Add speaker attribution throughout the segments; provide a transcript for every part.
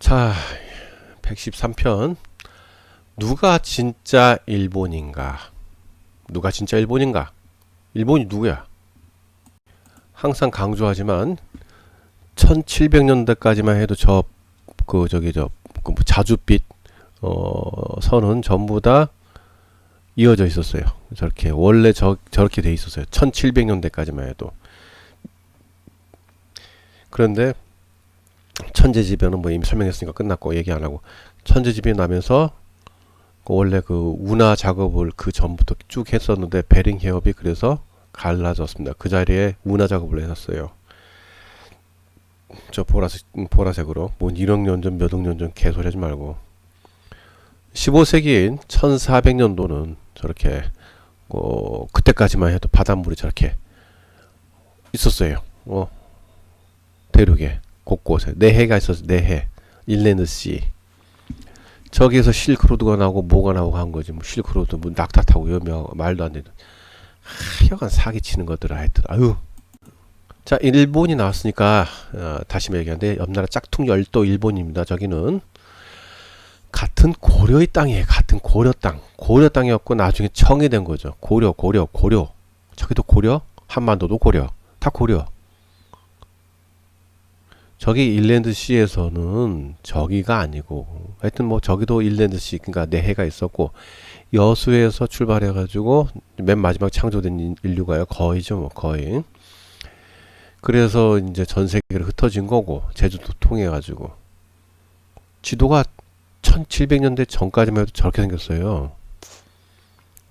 Speaker 1: 자, 113편. 누가 진짜 일본인가? 누가 진짜 일본인가? 일본이 누구야? 항상 강조하지만 1700년대까지만 해도 자줏빛 선은 전부 다 이어져 있었어요. 저렇게 원래 저렇게 돼 있었어요. 1700년대까지만 해도. 그런데 천재지변은 뭐 이미 설명했으니까 끝났고 얘기 안 하고, 천재지변이 나면서 원래 그 운하 작업을 그 전부터 쭉 했었는데 베링 해협이 그래서 갈라졌습니다. 그 자리에 운하 작업을 해놨어요. 저 보라색으로 뭐 1억 년 전 몇 억 년 전 개소리 하지 말고, 15세기인 1400년도는 저렇게 그때까지만 해도 바닷물이 저렇게 있었어요. 대륙에 곳곳에 내해가 있었어. 내해, 인랜드씨. 저기에서 실크로드가 나오고 뭐가 나오고 한 거지. 뭐 실크로드 뭐 낙타 타고 여며 말도 안 되는 하여간 사기치는 것들 하여튼. 아유. 자, 일본이 나왔으니까 다시 얘기하는데, 옆나라 짝퉁 열도 일본입니다. 저기는 같은 고려의 땅이에요. 같은 고려 땅. 고려 땅이었고 나중에 청이 된 거죠. 고려. 저기도 고려, 한반도도 고려. 다 고려. 저기 인랜드시에서는 저기가 아니고, 하여튼 뭐 저기도 인랜드시, 그러니까 내해가 있었고, 여수에서 출발해가지고 맨 마지막 창조된 인류가요. 거의죠, 뭐 거의. 그래서 이제 전 세계로 흩어진 거고, 제주도 통해가지고. 지도가 1700년대 전까지만 해도 저렇게 생겼어요.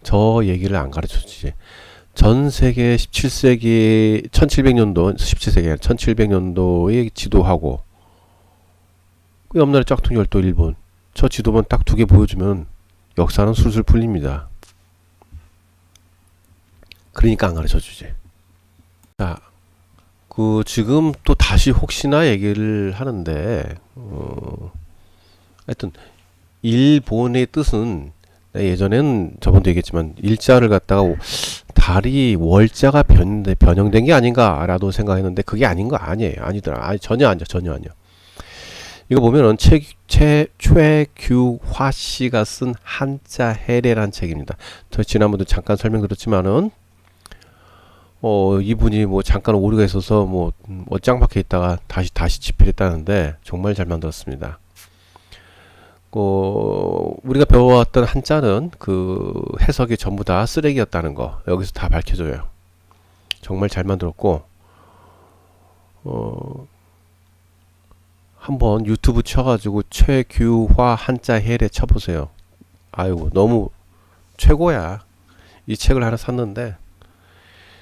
Speaker 1: 저 얘기를 안 가르쳐주지. 전 세계 17세기 1700년도 17세기 1700년도에 지도하고, 그 옆나라 짝퉁 열도 일본, 저 지도만 딱 두 개 보여주면 역사는 술술 풀립니다. 그러니까 안 가르쳐주지. 자, 지금 또 다시 혹시나 얘기를 하는데, 하여튼 일본의 뜻은, 예전엔 저번도 얘기했지만 일자를 갖다가 달이 월자가 변형된 게 아닌가라도 생각했는데, 그게 아닌 거 아니에요. 아니더라. 전혀 아니야. 이거 보면은 최규화 씨가 쓴 한자 해례란 책입니다. 저 지난번도 잠깐 설명드렸지만은 이분이 뭐 잠깐 오류가 있어서 짱 박혀 있다가 다시 집필했다는데 정말 잘 만들었습니다. 우리가 배워왔던 한자는 그 해석이 전부 다 쓰레기였다는 거 여기서 다 밝혀줘요. 정말 잘 만들었고, 한번 유튜브 쳐가지고 최규화 한자 해례 쳐보세요. 아이고 너무 최고야. 이 책을 하나 샀는데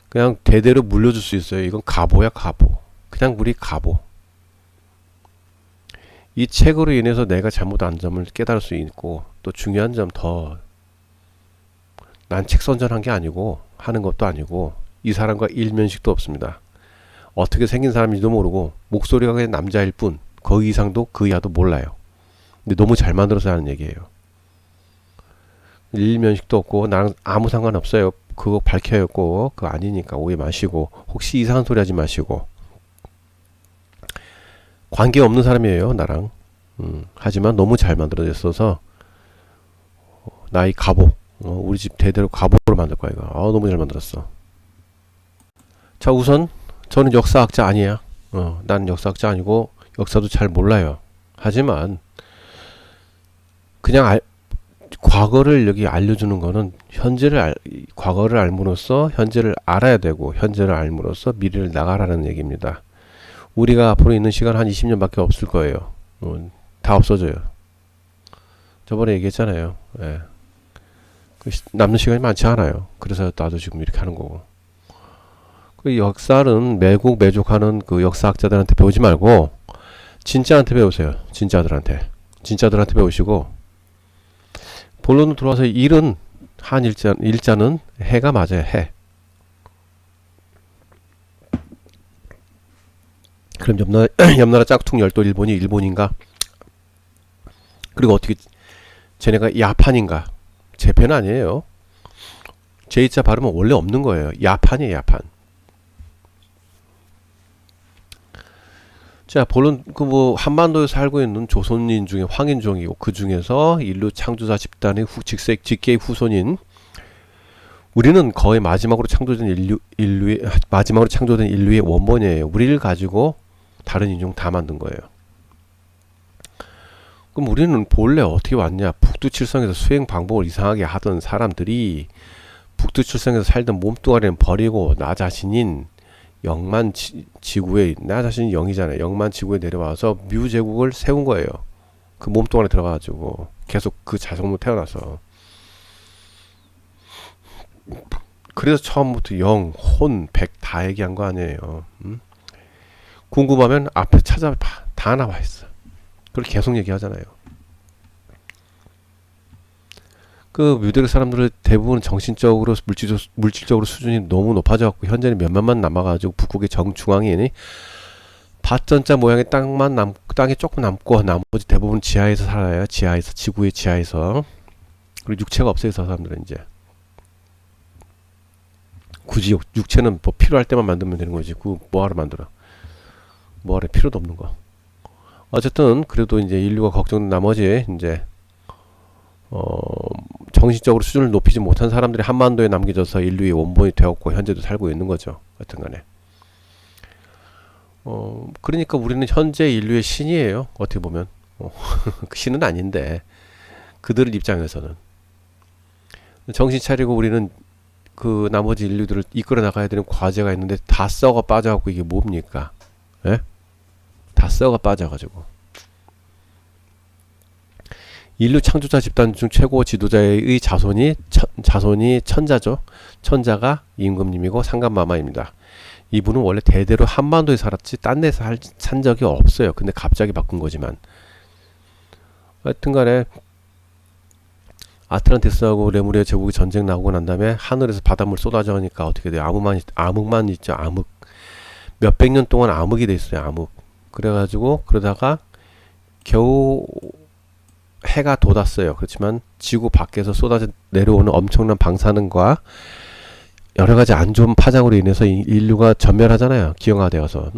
Speaker 1: 그냥 대대로 물려줄 수 있어요. 이건 가보야 가보. 그냥 우리 가보. 이 책으로 인해서 내가 잘못한 점을 깨달을 수 있고, 또 중요한 점 더, 난 책 선전한 게 아니고 하는 것도 아니고 이 사람과 일면식도 없습니다. 어떻게 생긴 사람인지도 모르고 목소리가 그냥 남자일 뿐, 그 이상도 그 이하도 몰라요. 근데 너무 잘 만들어서 하는 얘기예요. 일면식도 없고 나랑 아무 상관없어요. 그거 밝혀요. 꼭 그거 아니니까 오해 마시고, 혹시 이상한 소리 하지 마시고. 관계없는 사람이에요, 나랑. 하지만 너무 잘 만들어졌어서 나이 가보, 우리 집 대대로 가보로 만들 거야 이거. 너무 잘 만들었어. 자, 우선 저는 역사학자 아니야. 난 역사학자 아니고 역사도 잘 몰라요. 하지만 그냥 과거를 여기 알려주는 거는 과거를 알므로써 현재를 알아야 되고, 현재를 알므로써 미래를 나가라는 얘기입니다. 우리가 앞으로 있는 시간 한 20년밖에 없을 거예요. 다 없어져요. 저번에 얘기했잖아요. 예. 남는 시간이 많지 않아요. 그래서 나도 지금 이렇게 하는 거고. 그 역사는 매족하는 그 역사학자들한테 배우지 말고 진짜한테 배우세요. 진짜들한테 배우시고, 본론으로 들어와서 일은 일자는 해가 맞아요. 해. 그럼 옆나라 짝퉁 열도 일본이 일본인가? 그리고 어떻게 쟤네가 야판인가? 재팬 아니에요. 제이자 발음은 원래 없는 거예요. 야판이에요. 야판. 자, 본론 그 뭐 한반도에 살고 있는 조선인 중에 황인종이고 그 중에서 인류 창조자 집단의 직계의 후손인 우리는 거의 마지막으로 창조된 인류의 원본이에요. 우리를 가지고 다른 인종 다 만든 거예요. 그럼 우리는 본래 어떻게 왔냐? 북두칠성에서 수행 방법을 이상하게 하던 사람들이 북두칠성에서 살던 몸뚱아리는 버리고 나 자신인 영만 지구에 나 자신이 영이잖아요. 영만 지구에 내려와서 뮤제국을 세운 거예요. 그 몸뚱아리 들어가가지고 계속 그 자성으로 태어나서. 그래서 처음부터 영, 혼, 백 다 얘기한 거 아니에요. 궁금하면 앞에 찾아봐. 다 나와 있어. 그걸 계속 얘기하잖아요. 그 뮤대국 사람들은 대부분 정신적으로 물질적으로 수준이 너무 높아져갖고 현재는 몇몇만 남아가지고 북극의 정중앙에 밭전자 모양의 땅이 조금 남고 나머지 대부분 지하에서 살아요. 지하에서 지구의 지하에서. 그리고 육체가 없어요. 저 사람들은 이제 굳이 육체는 뭐 필요할 때만 만들면 되는 거지. 그 뭐하러 만들어? 뭐하러 필요도 없는 거. 어쨌든 그래도 이제 인류가 걱정된 나머지 이제 정신적으로 수준을 높이지 못한 사람들이 한반도에 남겨져서 인류의 원본이 되었고 현재도 살고 있는 거죠. 하여튼간에 그러니까 우리는 현재 인류의 신이에요. 어떻게 보면 그 신은 아닌데 그들 입장에서는 정신 차리고 우리는 그 나머지 인류들을 이끌어 나가야 되는 과제가 있는데 다 썩어 빠져갖고 이게 뭡니까? 예? 다 썩어 빠져가지고 인류 창조자 집단 중 최고 지도자의 자손이 천자죠. 천자가 임금님이고 상감마마입니다. 이분은 원래 대대로 한반도에 살았지 딴 데서 산 적이 없어요. 근데 갑자기 바꾼 거지만 하여튼간에 아틀란티스하고 레무리아 제국이 전쟁 나오고 난 다음에 하늘에서 바닷물 쏟아져 오니까 어떻게 돼요? 암흑만 있죠. 암흑. 몇백 년 동안 암흑이 돼 있어요. 암흑. 그래가지고 그러다가 겨우 해가 돋았어요. 그렇지만 지구 밖에서 쏟아져 내려오는 엄청난 방사능과 여러 가지 안 좋은 파장으로 인해서 인류가 전멸하잖아요. 기형화되어서.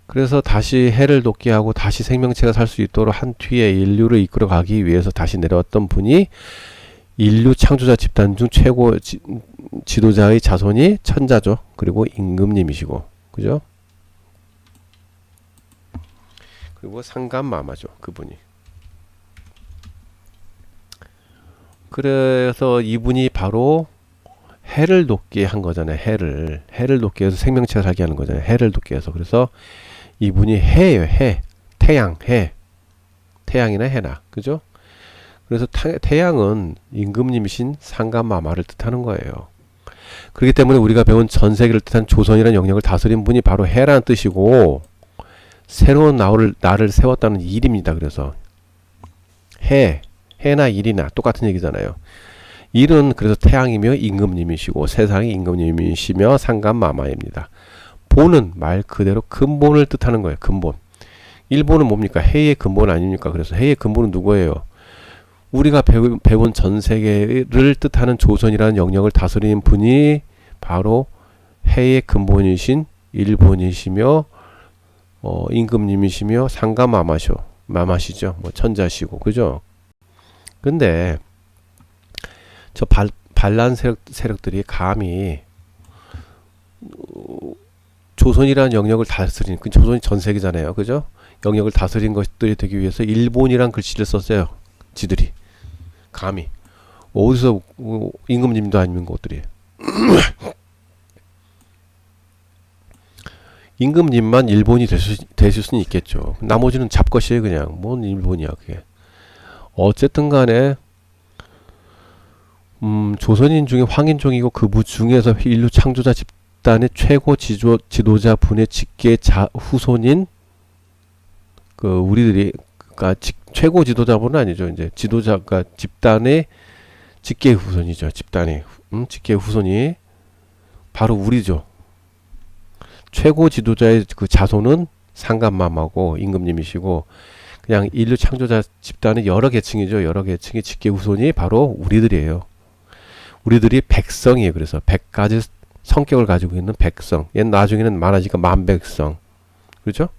Speaker 1: 그래서 다시 해를 돋게 하고 다시 생명체가 살 수 있도록 한 뒤에 인류를 이끌어 가기 위해서 다시 내려왔던 분이 인류 창조자 집단 중 최고 지도자의 자손이 천자죠. 그리고 임금님이시고, 그죠? 그리고 상감마마죠. 그분이. 그래서 이분이 바로 해를 돋게 한 거잖아요. 해를 돋게 해서 생명체가 살게 하는 거잖아요. 해를 돋게 해서. 그래서 이분이 해예요. 해. 태양, 해. 태양이나 해나. 그죠? 그래서 태양은 임금님이신 상감마마를 뜻하는 거예요. 그렇기 때문에 우리가 배운 전 세계를 뜻한 조선이라는 영역을 다스린 분이 바로 해라는 뜻이고 새로운 나를 세웠다는 일입니다. 그래서 해나 일이나 똑같은 얘기잖아요. 일은 그래서 태양이며 임금님이시고 세상의 임금님이시며 상감마마입니다. 본은 말 그대로 근본을 뜻하는 거예요. 근본. 일본은 뭡니까? 해의 근본 아닙니까? 그래서 해의 근본은 누구예요? 우리가 배운 전 세계를 뜻하는 조선이라는 영역을 다스리는 분이 바로 해의 근본이신 일본이시며 임금님이시며 상감마마시죠. 뭐 천자시고, 그죠? 근데 저 반란 세력들이 감히 조선이라는 영역을 다스린, 그 조선이 전 세계잖아요. 그죠? 영역을 다스린 것들이 되기 위해서 일본이란 글씨를 썼어요. 지들이. 감히. 어디서 임금님도 아니면 것들이. 임금님만 일본이 되실 수는 있겠죠. 나머지는 잡것이에요. 그냥. 뭔 일본이야 그게. 어쨌든 간에 조선인 중에 황인종이고 그분 중에서 인류 창조자 집단의 최고 지도자 분의 직계 후손인 그 우리들이 그러니까 최고 지도자분은 아니죠. 이제 지도자가 집단의 직계 후손이죠. 집단의 직계 후손이 바로 우리죠. 최고 지도자의 그 자손은 상감마마고 임금님이시고 그냥 인류 창조자 집단의 여러 계층이죠. 여러 계층의 직계 후손이 바로 우리들이에요. 우리들이 백성이에요. 그래서 100가지 성격을 가지고 있는 백성. 얘 나중에는 많아지니까 만백성. 그렇죠?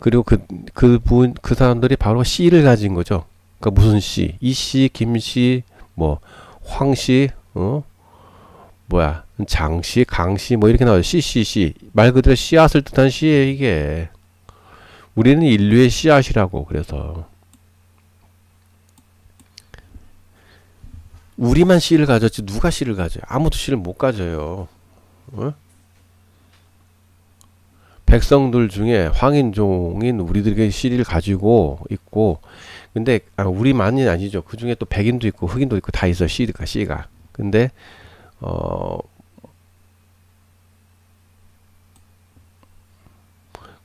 Speaker 1: 그리고 그 사람들이 바로 씨를 가진 거죠. 그러니까 무슨 씨? 이씨, 김씨, 뭐 황씨, 뭐야, 장씨, 강씨, 뭐 이렇게 나와요. 씨씨씨. 말 그대로 씨앗을 뜻하는 씨예요, 이게. 우리는 인류의 씨앗이라고. 그래서 우리만 씨를 가졌지 누가 씨를 가져요? 아무도 씨를 못 가져요. 어? 백성들 중에 황인종인 우리들에게 씨를 가지고 있고, 근데 우리만이 아니죠. 그 중에 또 백인도 있고 흑인도 있고 다 있어. 씨가. 근데 어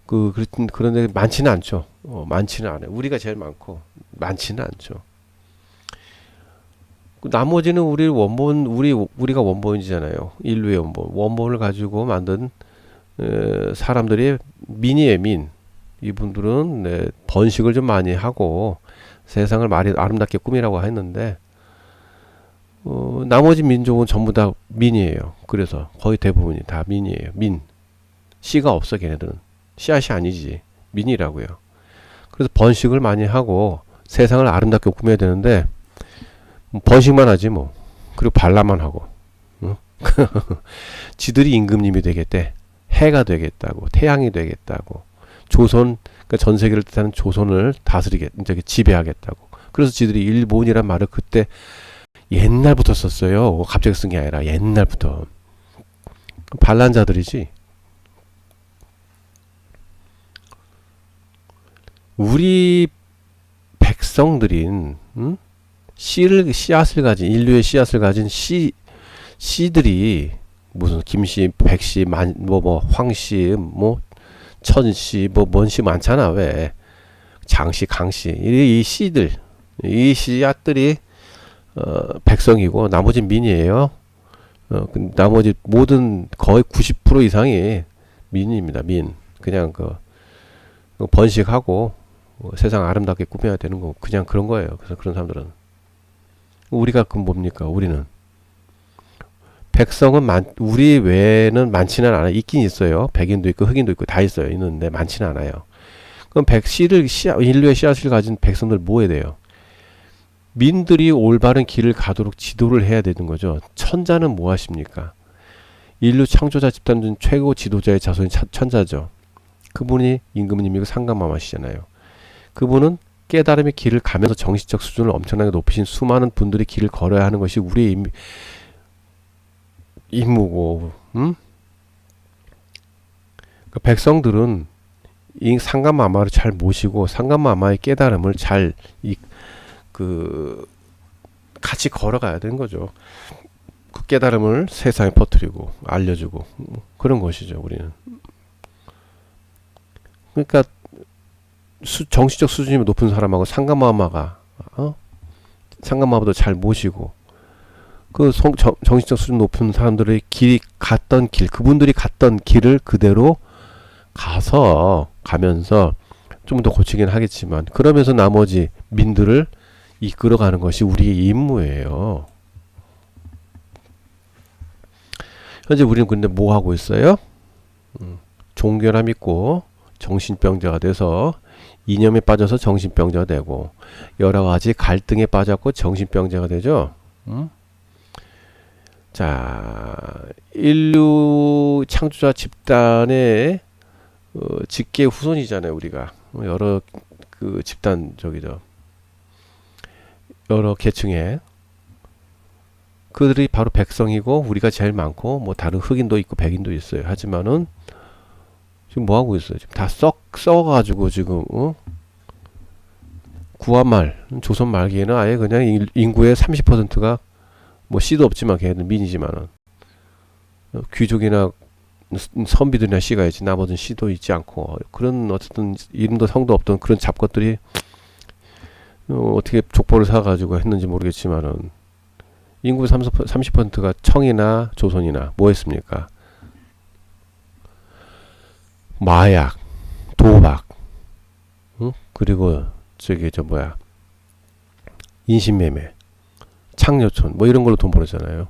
Speaker 1: 그런데 많지는 않죠. 많지는 않아요. 우리가 제일 많고 많지는 않죠. 나머지는 우리가 원본이잖아요. 인류의 원본을 가지고 만든 사람들이 민이에요, 민. 이분들은 네, 번식을 좀 많이 하고 세상을 아름답게 꾸미라고 했는데 나머지 민족은 전부 다 민이에요. 그래서 거의 대부분이 다 민이에요. 민. 씨가 없어 걔네들은. 씨앗이 아니지. 민이라고요. 그래서 번식을 많이 하고 세상을 아름답게 꾸며야 되는데 번식만 하지 뭐. 그리고 반란만 하고. 응? 지들이 임금님이 되겠대. 해가 되겠다고. 태양이 되겠다고. 조선, 그러니까 전 세계를 뜻하는 조선을 저기 지배하겠다고. 그래서 지들이 일본이란 말을 그때 옛날부터 썼어요. 갑자기 쓴 게 아니라 옛날부터. 반란자들이지. 우리 백성들인 씨앗을 가진 인류의 씨앗을 가진 씨들이 무슨 김씨, 백씨, 황씨, 뭐 천씨, 뭐 뭔씨 많잖아. 왜 장씨, 강씨 이 씨들 이 씨앗들이 백성이고 나머지 민이에요. 나머지 모든 거의 90% 이상이 민입니다. 민. 그냥 번식하고 세상 아름답게 꾸며야 되는 거 그냥 그런 거예요. 그래서 그런 사람들은 우리가 뭡니까? 우리는 백성은 우리 외에는 많지는 않아요. 있긴 있어요. 백인도 있고 흑인도 있고 다 있어요. 있는데 많지는 않아요. 그럼 인류의 씨앗을 가진 백성들 뭐 해야 돼요? 민들이 올바른 길을 가도록 지도를 해야 되는 거죠. 천자는 뭐 하십니까? 인류 창조자 집단 중 최고 지도자의 자손이 천자죠. 그분이 임금님이고 상감마마시잖아요. 그분은 깨달음의 길을 가면서 정신적 수준을 엄청나게 높이신 수많은 분들이 길을 걸어야 하는 것이 우리의 임무고, 그러니까 백성들은 이 상감마마를 잘 모시고 상감마마의 깨달음을 잘 같이 걸어가야 되는 거죠. 그 깨달음을 세상에 퍼뜨리고 알려주고 그런 것이죠. 우리는. 그러니까 정신적 수준이 높은 사람하고 상감마마가 상감마마도 잘 모시고 정신적 수준 높은 사람들의 그분들이 갔던 길을 그대로 가면서 좀 더 고치긴 하겠지만 그러면서 나머지 민들을 이끌어가는 것이 우리의 임무예요. 현재 우리는 근데 뭐 하고 있어요? 종교나 믿고 정신병자가 돼서 이념에 빠져서 정신병자가 되고 여러 가지 갈등에 빠졌고 정신병자가 되죠. 자, 인류 창조자 집단의 직계 후손이잖아요. 우리가 여러 집단 여러 계층에 그들이 바로 백성이고 우리가 제일 많고 뭐 다른 흑인도 있고 백인도 있어요. 하지만은 지금 뭐 하고 있어요? 지금 다 썩어가지고 지금 구한말 조선 말기에는 아예 그냥 인구의 30%가 뭐 씨도 없지만 걔네들 민이지만은 귀족이나 선비들이나 씨가 있지 나머지는 씨도 있지 않고 그런 어쨌든 이름도 성도 없던 그런 잡것들이 어떻게 족보를 사가지고 했는지 모르겠지만은 인구 30%가 청이나 조선이나 뭐 했습니까? 마약, 도박, 그리고 인신매매, 창녀촌 뭐 이런 걸로 돈 벌었잖아요.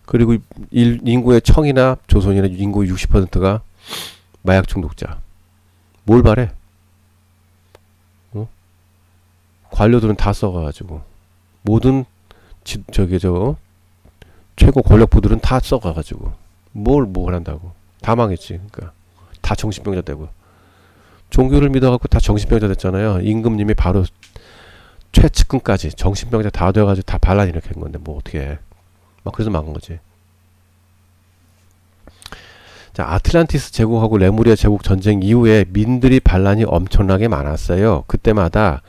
Speaker 1: 그리고 인구의 청이나 조선이나 인구 60%가 마약 중독자, 뭘 바래? 어? 관료들은 다 썩어가지고 모든 최고 권력부들은 다 썩어가지고 뭘 한다고. 다 망했지. 그러니까 다 정신병자 되고 종교를 믿어갖고 다 정신병자 됐잖아요. 임금님이 바로 최측근까지 정신병자 다 돼가지고 다 반란 일으킨 건데 뭐 어떻게 해. 막 그래서 망한 거지. 자, 아틀란티스 제국하고 레무리아 제국 전쟁 이후에 민들이 반란이 엄청나게 많았어요. 그때마다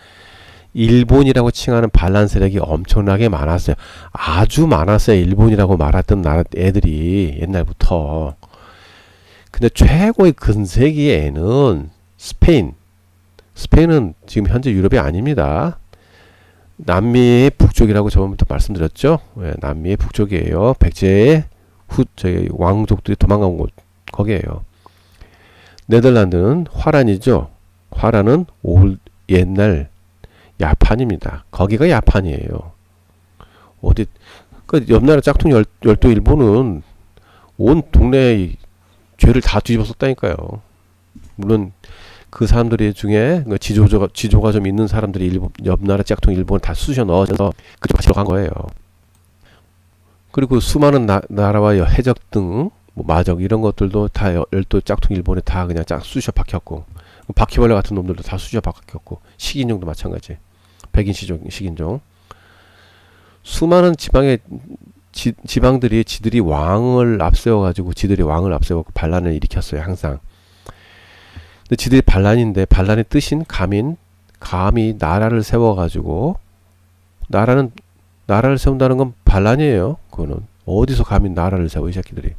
Speaker 1: 일본이라고 칭하는 반란 세력이 엄청나게 많았어요. 아주 많았어요. 일본이라고 말했던 나라 애들이 옛날부터. 근데 최고의 근세기에는 스페인은 지금 현재 유럽이 아닙니다. 남미의 북쪽이라고 저번부터 말씀드렸죠. 네, 남미의 북쪽이에요. 백제의 저희 왕족들이 도망간 곳 거기에요. 네덜란드는 화란이죠. 화란은 옛날 야판입니다. 거기가 야판이에요. 어디 그 옆나라 짝퉁 열도 일본은 온 동네에 죄를 다 뒤집어 썼다니까요. 물론 그 사람들이 중에 지조가 좀 있는 사람들이 옆나라 짝퉁 일본을 다 쑤셔 넣어서 그쪽 가지러 간 거예요. 그리고 수많은 나라와 해적 등 뭐 마적 이런 것들도 다 열도 짝퉁 일본에 다 그냥 쑤셔 박혔고, 바퀴벌레 같은 놈들도 다 쑤셔 박혔고, 식인종도 마찬가지. 백인 식인종. 수많은 지방들이 지들이 왕을 앞세워가지고 반란을 일으켰어요. 항상. 근데 지들이 반란인데, 반란의 뜻인 감히 나라를 세워가지고, 나라를 세운다는 건 반란이에요. 그거는 어디서 감히 나라를 세워 이 새끼들이.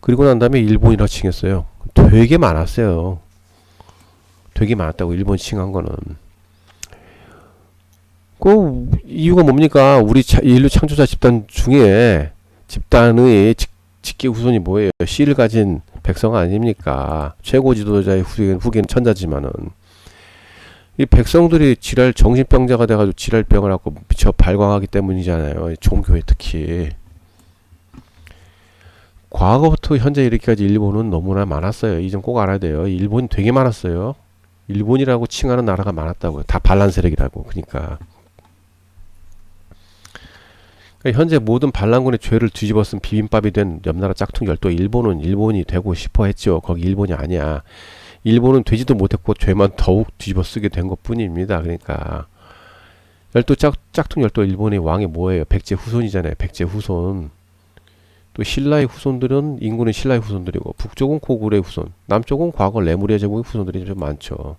Speaker 1: 그리고 난 다음에 일본이라고 칭했어요. 되게 많았어요. 되게 많았다고 일본 칭한 거는. 그 이유가 뭡니까? 우리 인류 창조자 집단의 직계 후손이 뭐예요? 씨를 가진 백성 아닙니까? 최고 지도자의 후계는 천자지만은 이 백성들이 정신병자가 돼가지고 지랄병을 갖고 미쳐 발광하기 때문이잖아요. 종교에 특히. 과거부터 현재 이렇게까지 일본은 너무나 많았어요. 이 점 꼭 알아야 돼요. 일본이 되게 많았어요. 일본이라고 칭하는 나라가 많았다고요. 다 반란 세력이라고. 그러니까 현재 모든 반란군의 죄를 뒤집어 쓴 비빔밥이 된 옆나라 짝퉁 열도 일본이 되고 싶어 했죠. 거기 일본이 아니야. 일본은 되지도 못했고 죄만 더욱 뒤집어 쓰게 된 것 뿐입니다. 그러니까 짝퉁 열도 일본의 왕이 뭐예요? 백제 후손이잖아요. 백제 후손. 또 신라의 후손들은 인구는 신라의 후손들이고, 북쪽은 고구려의 후손, 남쪽은 과거 레무리아 제국의 후손들이 좀 많죠.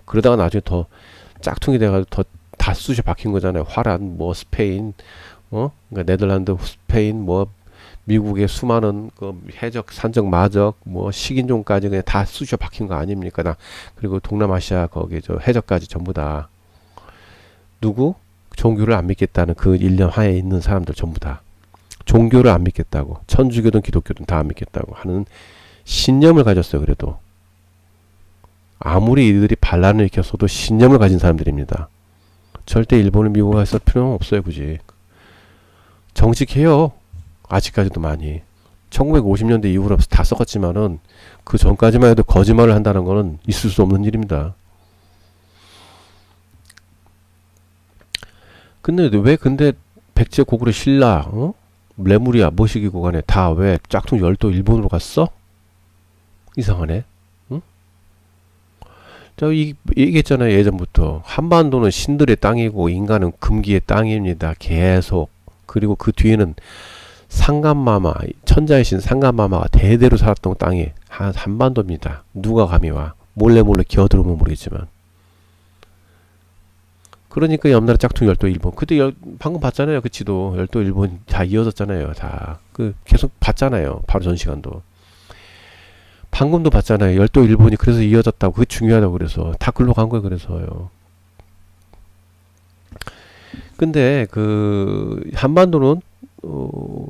Speaker 1: 그러다가 나중에 더 짝퉁이 돼가지고 더 다 쑤셔 박힌 거잖아요. 화란, 뭐 스페인, 그러니까 네덜란드, 스페인, 뭐 미국의 수많은 그 해적, 산적, 마적, 뭐 식인종까지 그냥 다 쑤셔 박힌 거 아닙니까? 그리고 동남아시아 거기 해적까지 전부 다 누구? 종교를 안 믿겠다는 그 일념 하에 있는 사람들 전부 다 종교를 안 믿겠다고, 천주교든 기독교든 다 안 믿겠다고 하는 신념을 가졌어요. 그래도 아무리 이들이 반란을 일으켰어도 신념을 가진 사람들입니다. 절대 일본을 미국에 있을 필요는 없어요. 굳이 정직해요. 아직까지도 많이. 1950년대 이후로 다 썩었지만은 그 전까지만 해도 거짓말을 한다는 거는 있을 수 없는 일입니다. 근데 백제 고구려 신라, 레무리아 모시기고 간에 다 왜 짝퉁 열도 일본으로 갔어? 이상하네. 응? 저 얘기했잖아요. 예전부터 한반도는 신들의 땅이고 인간은 금기의 땅입니다. 계속. 그리고 그 뒤에는 상감마마, 천자의 신 상감마마가 대대로 살았던 땅이 한반도입니다. 누가 감히 와. 몰래 기어들어오면 모르겠지만. 그러니까 옆나라 짝퉁 열도 일본. 그때 방금 봤잖아요. 그 지도. 열도 일본 다 이어졌잖아요. 다. 계속 봤잖아요. 바로 전 시간도. 방금도 봤잖아요. 열도 일본이 그래서 이어졌다고. 그게 중요하다고 그래서. 다 글로 간 거예요. 그래서요. 근데 한반도는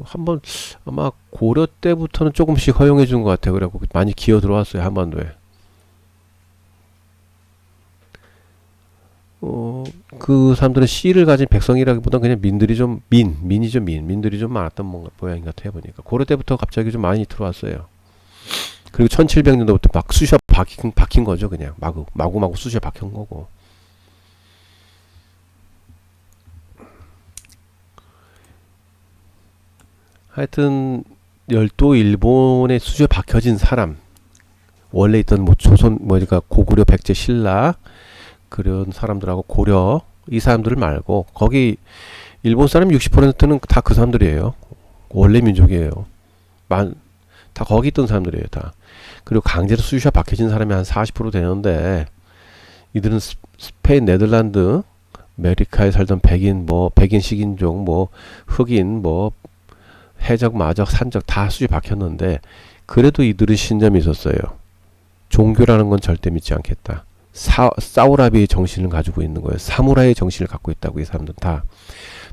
Speaker 1: 한번 아마 고려 때부터는 조금씩 허용해 준 것 같아요. 그래갖고 많이 기어 들어왔어요. 한반도에. 그 사람들은 씨를 가진 백성이라기보다는 그냥 민들이 좀 민들이 좀 많았던 모양인 것 같아요. 보니까 고려 때부터 갑자기 좀 많이 들어왔어요. 그리고 1700년도부터 막 쑤셔 박힌 거죠. 그냥 마구마구 수시에 박힌 거고. 하여튼 열도 일본의 수시에 박혀진 사람, 원래 있던 뭐 조선 그러니까 고구려 백제 신라 그런 사람들하고 고려 이 사람들을 말고 거기 일본 사람 60%는 다 그 사람들이에요. 원래 민족이에요. 다 거기 있던 사람들이에요. 다. 그리고 강제로 수시에 박혀진 사람이 한 40% 되는데 이들은 스페인, 네덜란드, 아메리카에 살던 백인 식인종, 흑인, 해적, 마적, 산적 다 수시에 박혔는데 그래도 이들은 신념이 있었어요. 종교라는 건 절대 믿지 않겠다. 사우라비의 정신을 가지고 있는 거예요. 사무라이의 정신을 갖고 있다고 이 사람들은 다.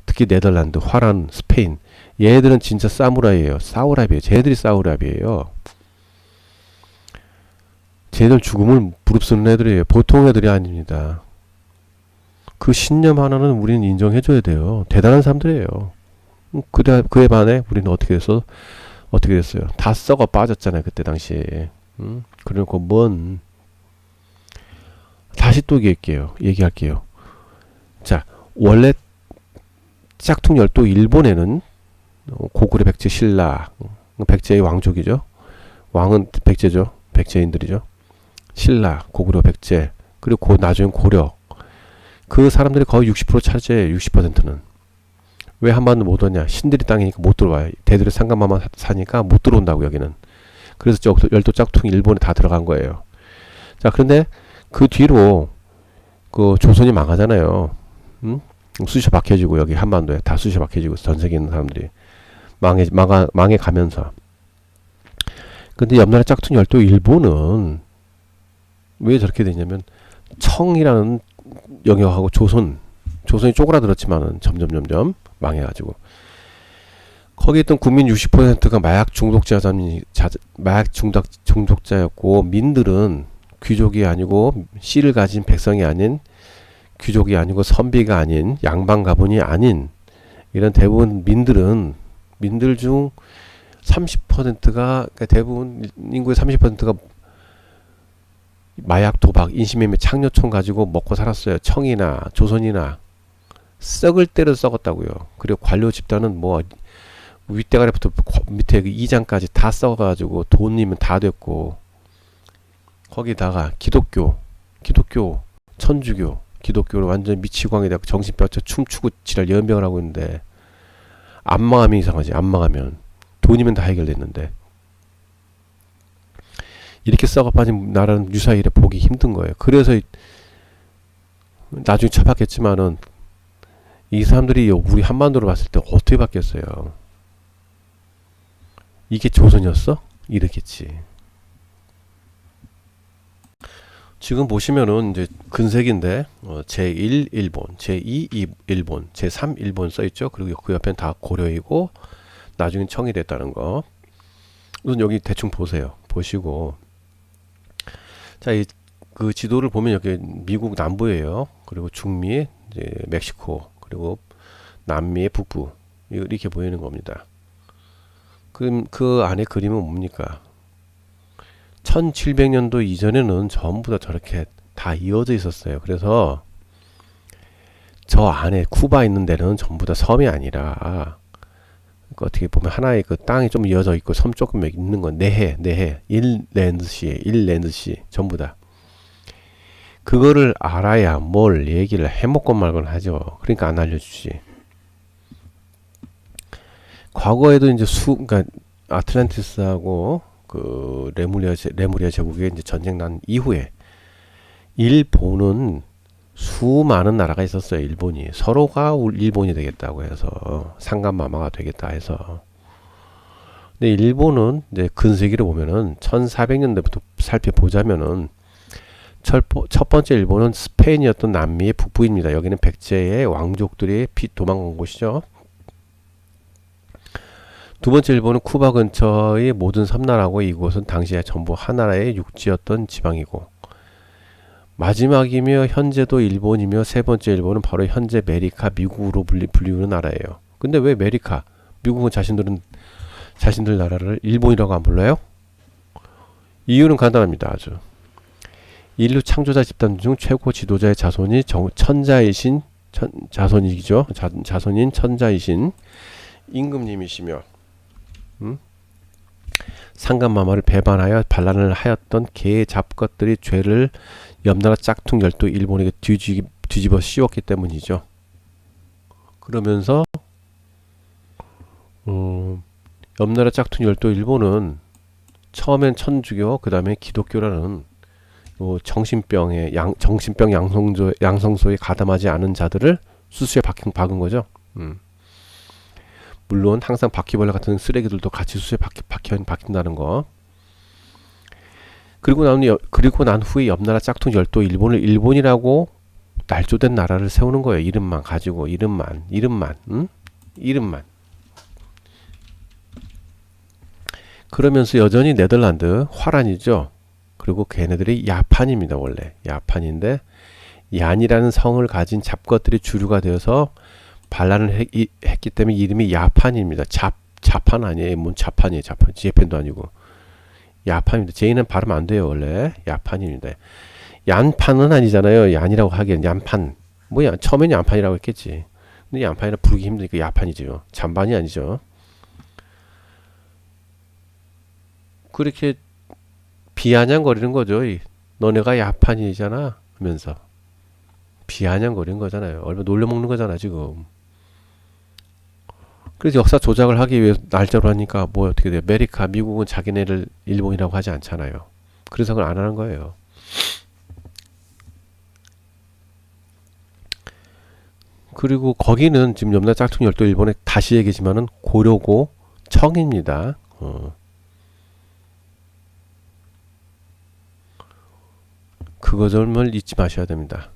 Speaker 1: 특히 네덜란드, 화란, 스페인 얘들은 진짜 사무라이예요. 사우라비예요. 쟤들이 사우라비예요. 쟤들 죽음을 무릅쓰는 애들이에요. 보통 애들이 아닙니다. 그 신념 하나는 우리는 인정해줘야 돼요. 대단한 사람들이에요. 그에 반해 우리는 어떻게 됐어요? 다 썩어 빠졌잖아요. 그때 당시에. 그리고 다시 또 얘기할게요. 자, 원래 짝퉁 열도 일본에는 고구려 백제 신라, 백제의 왕족이죠. 왕은 백제죠. 백제인들이죠. 신라, 고구려 백제, 그리고 나중에 고려. 그 사람들이 거의 60% 차지해요. 60%는. 왜 한반도 못 오냐? 신들이 땅이니까 못 들어와요. 대들의 상감마만 사니까 못 들어온다고 여기는. 그래서 열도 짝퉁 일본에 다 들어간 거예요. 자, 그런데 그 뒤로 그 조선이 망하잖아요. 수시에 박혀지고 여기 한반도에 다 수시에 박혀지고 전 세계에 있는 사람들이 망해 가면서. 근데 옆나라 짝퉁 열도 일본은 왜 저렇게 되냐면 청이라는 영역하고 조선이 쪼그라들었지만은 점점 망해가지고 거기 있던 국민 60%가 마약 중독자였고 민들은 귀족이 아니고 씨를 가진 백성이 아닌 귀족이 아니고 선비가 아닌 양반 가문이 아닌 이런 대부분 민들 중 30%가 그러니까 대부분 인구의 30%가 마약, 도박, 인신매매, 창녀총 가지고 먹고 살았어요. 청이나 조선이나 썩을 때를 썩었다고요. 그리고 관료 집단은 윗대가리부터 밑에 그 이장까지 다 썩어가지고 돈이면 다 됐고 거기다가 기독교, 천주교, 기독교로 완전 미치광이 되고 정신병자 춤추고 지랄 연병을 하고 있는데 안 망하면 이상하지. 안 망하면 돈이면 다 해결됐는데 이렇게 썩어빠진 나라는 유사일에 보기 힘든 거예요. 그래서 나중에 처박혔지만은 이 사람들이 우리 한반도로 봤을 때 어떻게 바뀌었어요? 이게 조선이었어? 이랬겠지. 지금 보시면은 이제 근색인데 제1 일본, 제2 일본, 제3 일본 써있죠. 그리고 그 옆에는 다 고려이고 나중에 청이 됐다는 거. 우선 여기 대충 보시고 자, 그 지도를 보면 여기 미국 남부예요. 그리고 중미, 이제 멕시코, 그리고 남미의 북부 이렇게 보이는 겁니다. 그럼 그 안에 그림은 뭡니까? 1700년도 이전에는 전부 다 저렇게 다 이어져 있었어요. 그래서 저 안에 쿠바 있는 데는 전부 다 섬이 아니라 어떻게 보면 하나의 그 땅이 좀 이어져 있고 섬 조금 있는 건 내해 1랜드시 전부 다. 그거를 알아야 뭘 얘기를 해먹건 말건 하죠. 그러니까 안 알려주지. 과거에도 이제 그러니까 아틀란티스하고 그 레무리아 제국의 이제 전쟁 난 이후에 일본은 수많은 나라가 있었어요. 일본이 서로가 일본이 되겠다고 해서 상감마마가 되겠다 해서. 근데 일본은 이제 근세기를 보면은 1400년대부터 살펴보자면은 첫 번째 일본은 스페인이었던 남미의 북부입니다. 여기는 백제의 왕족들이 도망간 곳이죠. 두 번째 일본은 쿠바 근처의 모든 섬나라고 이곳은 당시에 전부 하나라의 육지였던 지방이고 마지막이며 현재도 일본이며 세 번째 일본은 바로 현재 메리카 미국으로 불리우는 나라예요. 근데 왜 메리카? 미국은 자신들 나라를 일본이라고 안 불러요? 이유는 간단합니다. 아주 인류 창조자 집단 중 최고 지도자의 자손이 천자이신 자손이죠. 자손인 천자이신 임금님이시며 상간마마를 배반하여 반란을 하였던 개의 잡것들이 죄를 옆나라 짝퉁 열도 일본에게 뒤집어 씌웠기 때문이죠. 그러면서 옆나라 짝퉁 열도 일본은 처음엔 천주교, 그 다음에 기독교라는 정신병 양성소에 가담하지 않은 자들을 수수에 박은 거죠. 물론 항상 바퀴벌레 같은 쓰레기들도 같이 수수에 박힌다는 거. 그리고 난 후에 옆나라 짝퉁 열도 일본을 일본이라고 날조된 나라를 세우는 거예요. 이름만 가지고 이름만. 그러면서 여전히 네덜란드 화란이죠. 그리고 걔네들이 야판입니다. 원래 야판인데 얀이라는 성을 가진 잡것들이 주류가 되어서 반란을 했기 때문에 이름이 야판입니다. 자판 아니에요. 뭔 자판이에요. 자판. 지에펜도 아니고 야판입니다. 제이는 발음 안 돼요. 원래 야판입니다. 얀판은 아니잖아요. 얀이라고 하기엔 얀판. 뭐야 처음엔 얀판이라고 했겠지. 근데 얀판이라 부르기 힘드니까 야판이죠. 잔반이 아니죠. 그렇게 비아냥거리는 거죠. 너네가 야판이잖아 하면서 비아냥거리는 거잖아요. 얼마 놀려먹는 거잖아 지금. 그래서 역사 조작을 하기 위해 날짜로 하니까 뭐 어떻게 돼요? 아메리카, 미국은 자기네를 일본이라고 하지 않잖아요. 그래서 그걸 안 하는 거예요. 그리고 거기는 지금 옆나라 짝퉁 열도 일본에 다시 얘기지만은 고려고 청입니다. 그거 점을 잊지 마셔야 됩니다.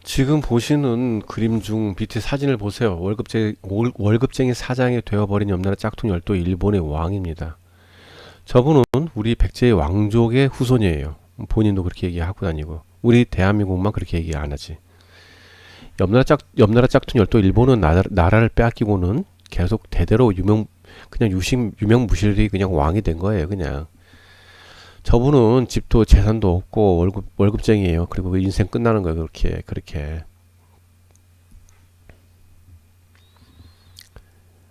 Speaker 1: 지금 보시는 그림 중 밑에 사진을 보세요. 월급쟁이 사장이 되어버린 옆나라 짝퉁 열도 일본의 왕입니다. 저분은 우리 백제의 왕족의 후손이에요. 본인도 그렇게 얘기하고 다니고 우리 대한민국만 그렇게 얘기 안 하지. 옆나라 짝퉁 열도 일본은 나라를 빼앗기고는 계속 대대로 유명무실이 그냥 왕이 된 거예요. 그냥 저분은 집도 재산도 없고 월급쟁이에요. 그리고 인생 끝나는 거예요. 그렇게.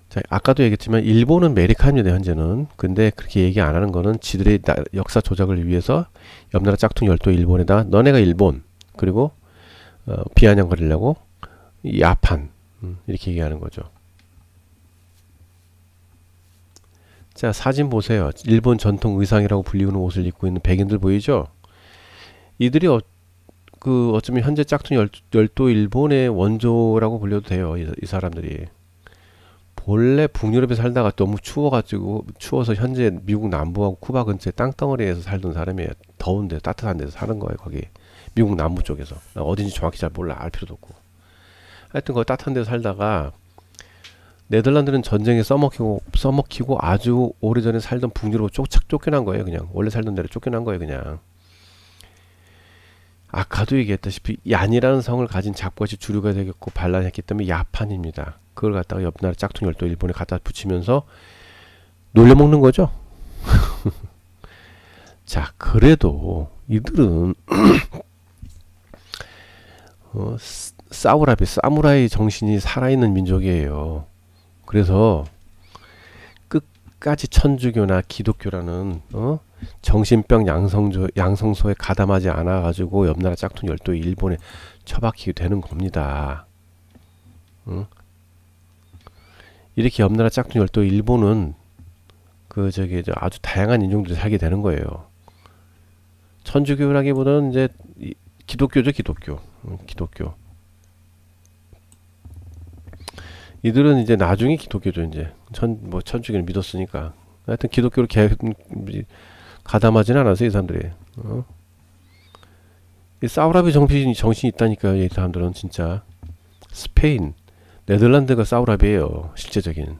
Speaker 1: 자, 아까도 얘기했지만 일본은 메리카입니다. 현재는. 근데 그렇게 얘기 안 하는 거는 지들의 역사 조작을 위해서 옆나라 짝퉁 열도 일본에다 너네가 일본 그리고 비아냥거리려고 야판 이렇게 얘기하는 거죠. 자, 사진 보세요. 일본 전통 의상이라고 불리우는 옷을 입고 있는 백인들 보이죠? 이들이 어쩌면 현재 짝퉁 열도 일본의 원조라고 불려도 돼요. 이 사람들이. 본래 북유럽에 살다가 너무 추워서 현재 미국 남부하고 쿠바 근처에 땅덩어리에서 살던 사람이에요. 더운데 따뜻한 데서 사는 거예요. 거기 미국 남부 쪽에서. 어딘지 정확히 잘 몰라. 알 필요도 없고. 하여튼 거기 따뜻한 데서 살다가 네덜란드는 전쟁에 써먹히고 아주 오래전에 살던 북유럽으로 쫓겨난 거예요. 그냥 원래 살던 데로 쫓겨난 거예요. 그냥 아까도 얘기했다시피 얀이라는 성을 가진 잡것이 주류가 되겠고 반란했기 때문에 야판입니다. 그걸 갖다가 옆나라 짝퉁 열도 일본에 갖다 붙이면서 놀려먹는 거죠. 자, 그래도 이들은 사무라이 정신이 살아있는 민족이에요. 그래서 끝까지 천주교나 기독교라는 정신병 양성소에 가담하지 않아 가지고 옆나라 짝퉁 열도 일본에 처박히게 되는 겁니다. 이렇게 옆나라 짝퉁 열도 일본은 아주 다양한 인종들이 살게 되는 거예요. 천주교라기보다는 이제 기독교죠. 기독교. 이들은 이제 나중에 기독교죠. 이제 천주교를 믿었으니까. 하여튼 기독교를 가담하진 않았어요. 이 사람들이. 이 사우라비 정신이 있다니까요. 이 사람들은 진짜. 스페인, 네덜란드가 사우라비예요. 실제적인.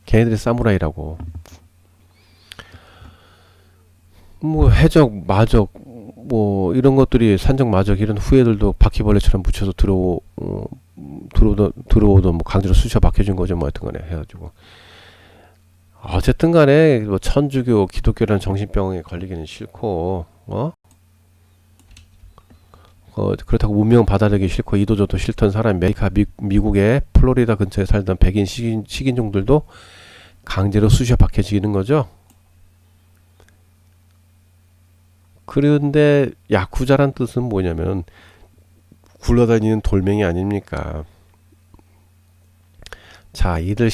Speaker 1: 걔네들이 사무라이라고. 뭐 해적, 마적, 뭐 이런 것들이 산적, 마적 이런 후예들도 바퀴벌레처럼 묻혀서 들어오도 뭐 강제로 쑤셔 박혀준 거죠. 뭐 하여튼간에 해가지고 어쨌든 간에 뭐 천주교, 기독교라는 정신병에 걸리기는 싫고 그렇다고 문명 받아들이기 싫고 이도저도 싫던 사람이 미국의 플로리다 근처에 살던 백인 식인종들도 강제로 쑤셔 박혀지는 거죠. 그런데 야쿠자란 뜻은 뭐냐면 굴러다니는 돌멩이 아닙니까? 자, 이들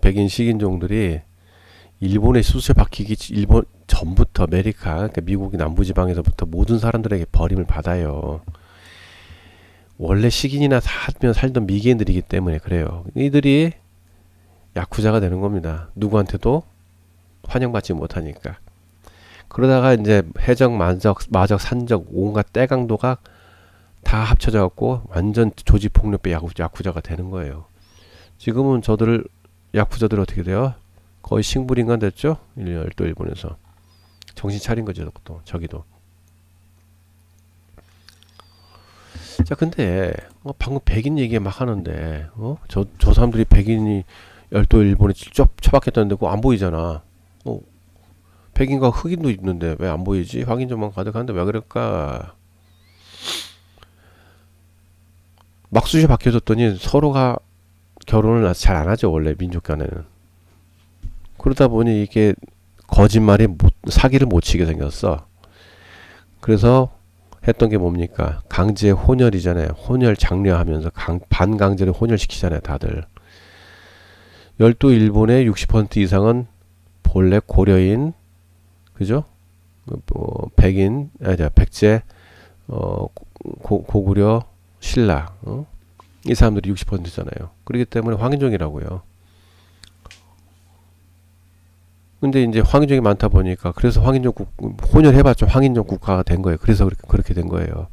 Speaker 1: 백인 식인종들이 일본에 쑤셔 박히기 일본 전부터 그러니까 미국의 남부지방에서부터 모든 사람들에게 버림을 받아요. 원래 식인이나 살던 미개인들이기 때문에 그래요. 이들이 야쿠자가 되는 겁니다. 누구한테도 환영받지 못하니까. 그러다가 이제 해적, 마적, 산적 온갖 떼강도가 다 합쳐져 갖고 완전 조직폭력배 야쿠자가 되는 거예요. 지금은 야쿠자들 어떻게 돼요? 거의 식물인간 됐죠? 또 일본에서. 정신 차린 거죠, 저기도. 자, 근데, 방금 백인 얘기 막 하는데, 저 사람들이 백인이 열도 일본에 처박혔다는데 그거 안 보이잖아. 백인과 흑인도 있는데 왜 안 보이지? 확인점만 가득한데 왜 그럴까? 막 쑤셔 박혀졌더니 서로가 결혼을 잘 안 하죠, 원래 민족 간에는. 그러다 보니 이게 거짓말이 사기를 못 치게 생겼어. 그래서 했던 게 뭡니까? 강제 혼혈이잖아요. 혼혈 장려하면서 반강제로 혼혈시키잖아요, 다들. 열도 일본의 60% 이상은 본래 고려인, 그죠? 백인, 백제, 고구려, 신라, 이 사람들이 60%잖아요. 그렇기 때문에 황인종이라고요. 근데 이제 황인종이 많다 보니까 그래서 혼혈해봤자 황인종 국가가 된 거예요. 그래서 그렇게 된 거예요.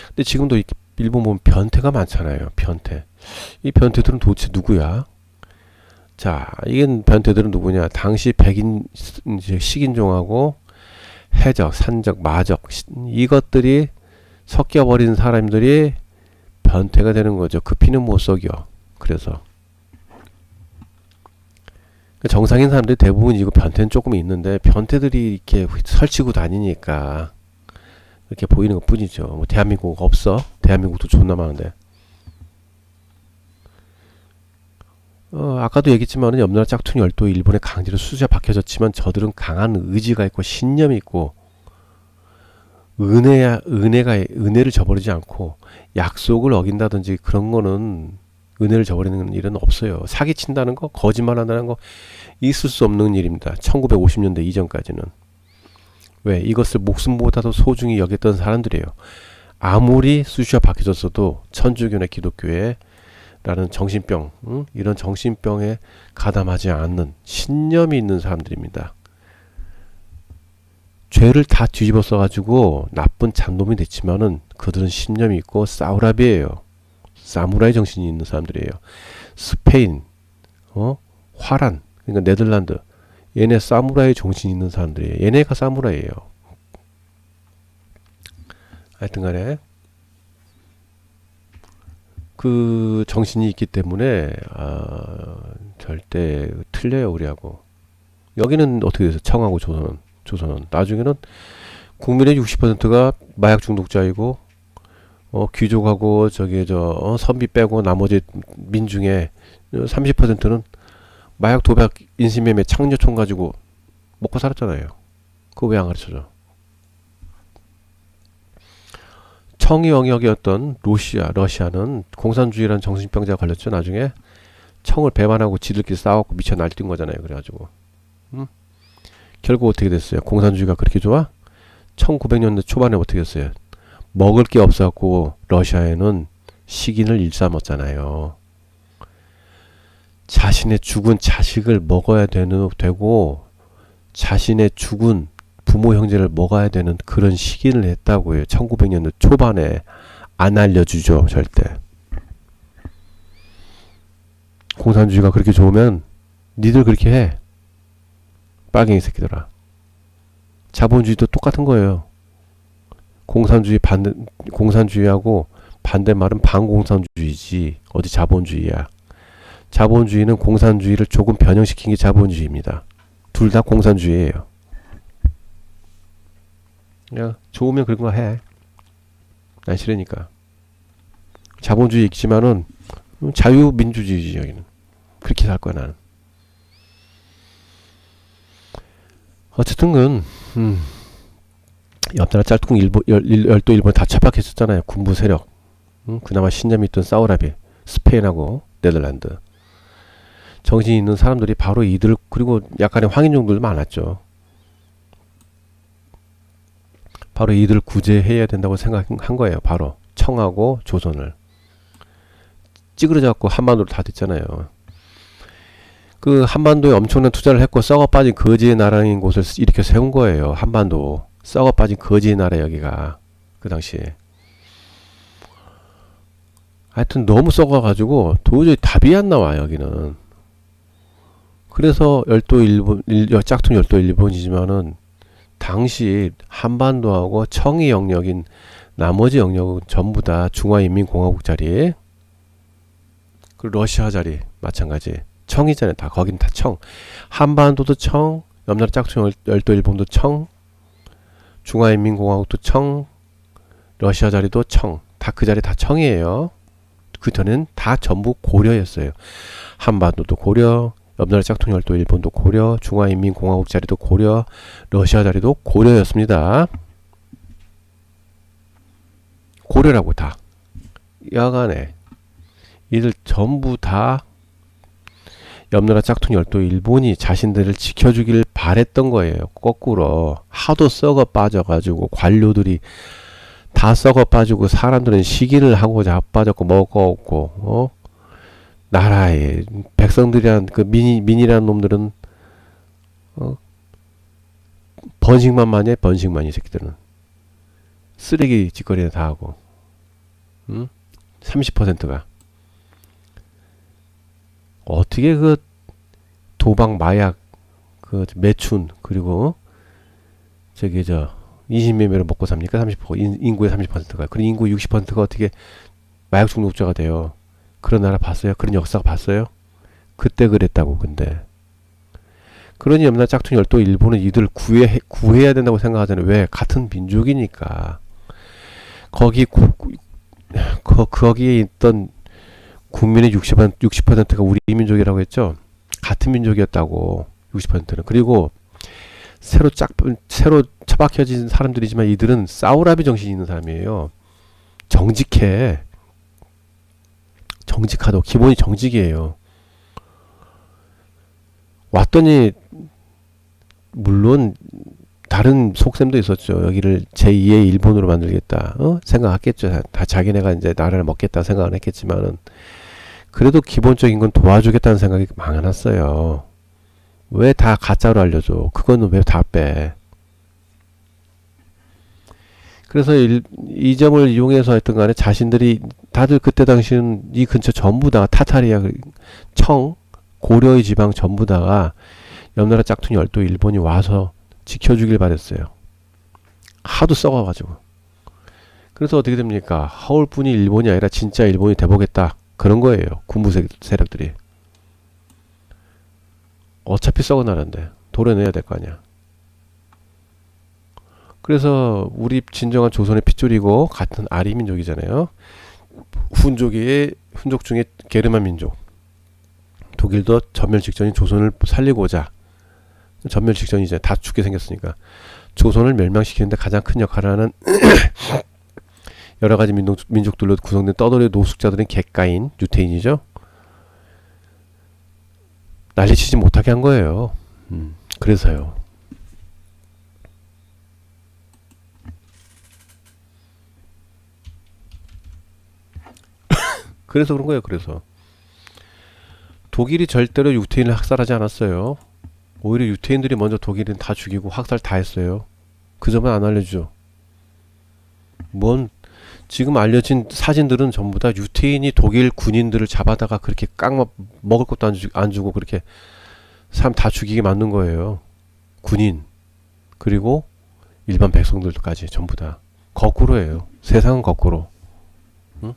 Speaker 1: 근데 지금도 일본 보면 변태가 많잖아요. 변태. 이 변태들은 도대체 누구야? 자, 이게 변태들은 누구냐? 당시 백인 이제 식인종하고 해적, 산적, 마적 이것들이 섞여버린 사람들이 변태가 되는 거죠. 그 피는 못 속여. 그래서 정상인 사람들이 대부분 이거 변태는 조금 있는데 변태들이 이렇게 설치고 다니니까 이렇게 보이는 것 뿐이죠. 뭐 대한민국 없어? 대한민국도 존나 많은데. 아까도 얘기했지만 옆나라 짝퉁이 열도 일본에 강제로 수자 박혀졌지만 저들은 강한 의지가 있고 신념이 있고 은혜를 저버리지 않고 약속을 어긴다든지 그런 거는 은혜를 저버리는 일은 없어요. 사기친다는 거, 거짓말한다는 거 있을 수 없는 일입니다. 1950년대 이전까지는. 왜? 이것을 목숨보다도 소중히 여겼던 사람들이에요. 아무리 수시가 박혀졌어도 천주교나 기독교에 라는 정신병, 이런 정신병에 가담하지 않는 신념이 있는 사람들입니다. 죄를 다 뒤집어 써가지고 나쁜 잔놈이 됐지만은 그들은 신념이 있고 사우라비예요. 사무라이 정신이 있는 사람들이에요. 스페인, 화란, 그러니까 네덜란드, 얘네 사무라이 정신이 있는 사람들이에요. 얘네가 사무라이예요. 하여튼간에 그 정신이 있기 때문에 절대 틀려요 우리하고. 여기는 어떻게 돼서 청하고 조선은 나중에는 국민의 60%가 마약 중독자이고 귀족하고 선비 빼고 나머지 민중의 30%는 마약 도박 인신매매 창녀총 가지고 먹고 살았잖아요. 그거 왜 안 가르쳐줘? 청이 영역이었던 러시아는 공산주의라는 정신병자가 걸렸죠. 나중에 청을 배반하고 지들끼리 싸웠고 미쳐 날뛴 거잖아요. 그래가지고 결국 어떻게 됐어요? 공산주의가 그렇게 좋아? 1900년대 초반에 어떻게 됐어요? 먹을 게 없어갖고 러시아에는 식인을 일삼았잖아요. 자신의 죽은 자식을 먹어야 되고 자신의 죽은 부모 형제를 먹어야 되는 그런 식인을 했다고요. 1900년대 초반에. 안 알려주죠. 절대. 공산주의가 그렇게 좋으면 니들 그렇게 해. 빨갱이 새끼들아. 자본주의도 똑같은 거예요. 공산주의하고 반대말은 반공산주의지 어디 자본주의야. 자본주의는 공산주의를 조금 변형시킨 게 자본주의입니다. 둘 다 공산주의예요. 그냥 좋으면 그런 거 해. 난 싫으니까. 자본주의 있지만은 자유민주주의지 여기는. 그렇게 살 거야 나는. 어쨌든 옆나라 짤통 열도 일본 다 착박했었잖아요. 군부 세력. 그나마 신념이 있던 사우라비, 스페인하고 네덜란드. 정신 있는 사람들이 바로 이들, 그리고 약간의 황인종들도 많았죠. 바로 이들 구제해야 된다고 생각한 거예요. 바로 청하고 조선을 찌그러져갖고 한반도로 다 됐잖아요. 그 한반도에 엄청난 투자를 했고 썩어 빠진 거지의 나라인 곳을 이렇게 세운 거예요. 한반도 썩어 빠진 거지의 나라 여기가 그 당시에. 하여튼 너무 썩어가지고 도저히 답이 안 나와 여기는. 그래서 열도 일본, 짝퉁 열도 일본이지만은 당시 한반도하고 청이 영역인 나머지 영역은 전부 다 중화인민공화국 자리, 그 러시아 자리 마찬가지. 청이잖아요. 다 거긴 다 청. 한반도도 청, 옆나라 짝퉁 열도 일본도 청, 중화인민공화국도 청, 러시아 자리도 청. 다 그 자리 다 청이에요. 그 전엔 다 전부 고려였어요. 한반도도 고려, 옆나라 짝퉁 열도 일본도 고려, 중화인민공화국 자리도 고려, 러시아 자리도 고려였습니다. 고려라고 다. 여간에 이들 전부 다 옆나라 짝퉁 열도 일본이 자신들을 지켜주길 바랬던 거예요. 거꾸로 하도 썩어 빠져가지고 관료들이 다 썩어 빠지고 사람들은 시기를 하고 자빠졌고 먹었고 나라에 백성들이란 그 민이라는 놈들은 번식만만해. 번식만 이 새끼들은 쓰레기 짓거리나 다 하고 30%가 어떻게 그 도박 마약 그 매춘 그리고 저기 저 인신매매로 먹고 삽니까? 30% 인구의 30%가. 그리고 인구 60%가 어떻게 마약 중독자가 돼요. 그런 나라 봤어요? 그런 역사가 봤어요? 그때 그랬다고. 근데 그러니 옆나라 짝퉁 열도 일본은 이들 구해야 된다고 생각하잖아요. 왜? 같은 민족이니까. 거기에 있던 국민의 60%가 우리 민족이라고 했죠. 같은 민족이었다고. 60%는. 그리고 새로 처박혀진 사람들이지만 이들은 사우라비 정신이 있는 사람이에요. 정직해. 정직하다고. 기본이 정직이에요. 왔더니 물론 다른 속셈도 있었죠. 여기를 제2의 일본으로 만들겠다. 생각했겠죠. 다 자기네가 이제 나라를 먹겠다 생각은 했겠지만은 그래도 기본적인 건 도와주겠다는 생각이 많았어요. 왜 다 가짜로 알려줘? 그거는 왜 다 빼? 그래서 이 점을 이용해서 했던 간에 자신들이 다들 그때 당시는 이 근처 전부 다 타타리아, 청, 고려의 지방 전부 다가 옆나라 짝퉁 열도 일본이 와서 지켜주길 바랬어요. 하도 썩어가지고. 그래서 어떻게 됩니까? 허울뿐이 일본이 아니라 진짜 일본이 돼보겠다. 그런 거예요. 군부 세력들이. 어차피 썩어 나라인데 도려내야 될 거 아니야. 그래서 우리 진정한 조선의 핏줄이고 같은 아리 민족이잖아요. 훈족 중에 게르만 민족. 독일도 전멸 직전인 조선을 살리고자 전멸 직전이죠. 다 죽게 생겼으니까 조선을 멸망시키는데 가장 큰 역할을 하는 여러 가지 민족들로 구성된 떠돌이 노숙자들은 객가인 유태인이죠. 난리치지 못하게 한 거예요. 그래서요. 그래서 그런 거예요. 그래서 독일이 절대로 유태인을 학살하지 않았어요. 오히려 유태인들이 먼저 독일인 다 죽이고 학살 다 했어요. 그 점은 안 알려주죠. 지금 알려진 사진들은 전부 다 유태인이 독일 군인들을 잡아다가 그렇게 먹을 것도 안 주고 그렇게 사람 다 죽이게 만든 거예요. 군인 그리고 일반 백성들까지 전부 다 거꾸로예요. 세상은 거꾸로. 응?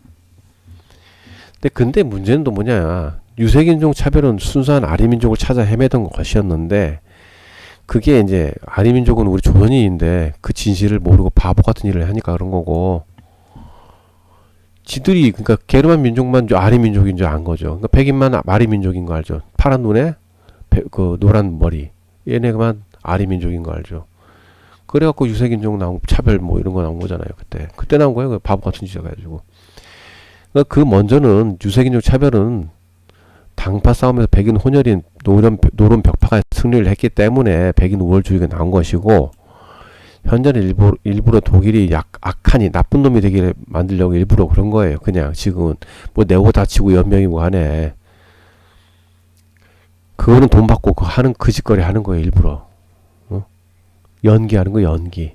Speaker 1: 근데 문제는 또 뭐냐? 유색인종 차별은 순수한 아리민족을 찾아 헤매던 것이었는데 그게 이제 아리민족은 우리 조선인인데 그 진실을 모르고 바보 같은 일을 하니까 그런 거고, 지들이 그러니까 게르만 민족만 아리민족인 줄 안 거죠. 그러니까 백인만 아리민족인 거 알죠. 파란 눈에 그 노란 머리, 얘네만 아리민족인 거 알죠. 그래갖고 유색인종 나온 차별 뭐 이런 거 나온 거잖아요. 그때 나온 거예요. 그 바보 같은 짓 해가지고. 그러니까 그 먼저는 유색인종 차별은 당파 싸움에서 백인 혼혈인 노론 벽파가 승리를 했기 때문에 백인 우월주의가 나온 것이고, 현재는 일부러 독일이 악하니 나쁜 놈이 되게 만들려고 일부러 그런 거예요. 그냥 지금은 뭐 내고 다치고 연명이고 하네. 그거는 돈 받고 하는 그 짓거리 하는 거예요. 일부러. 연기하는 거 연기.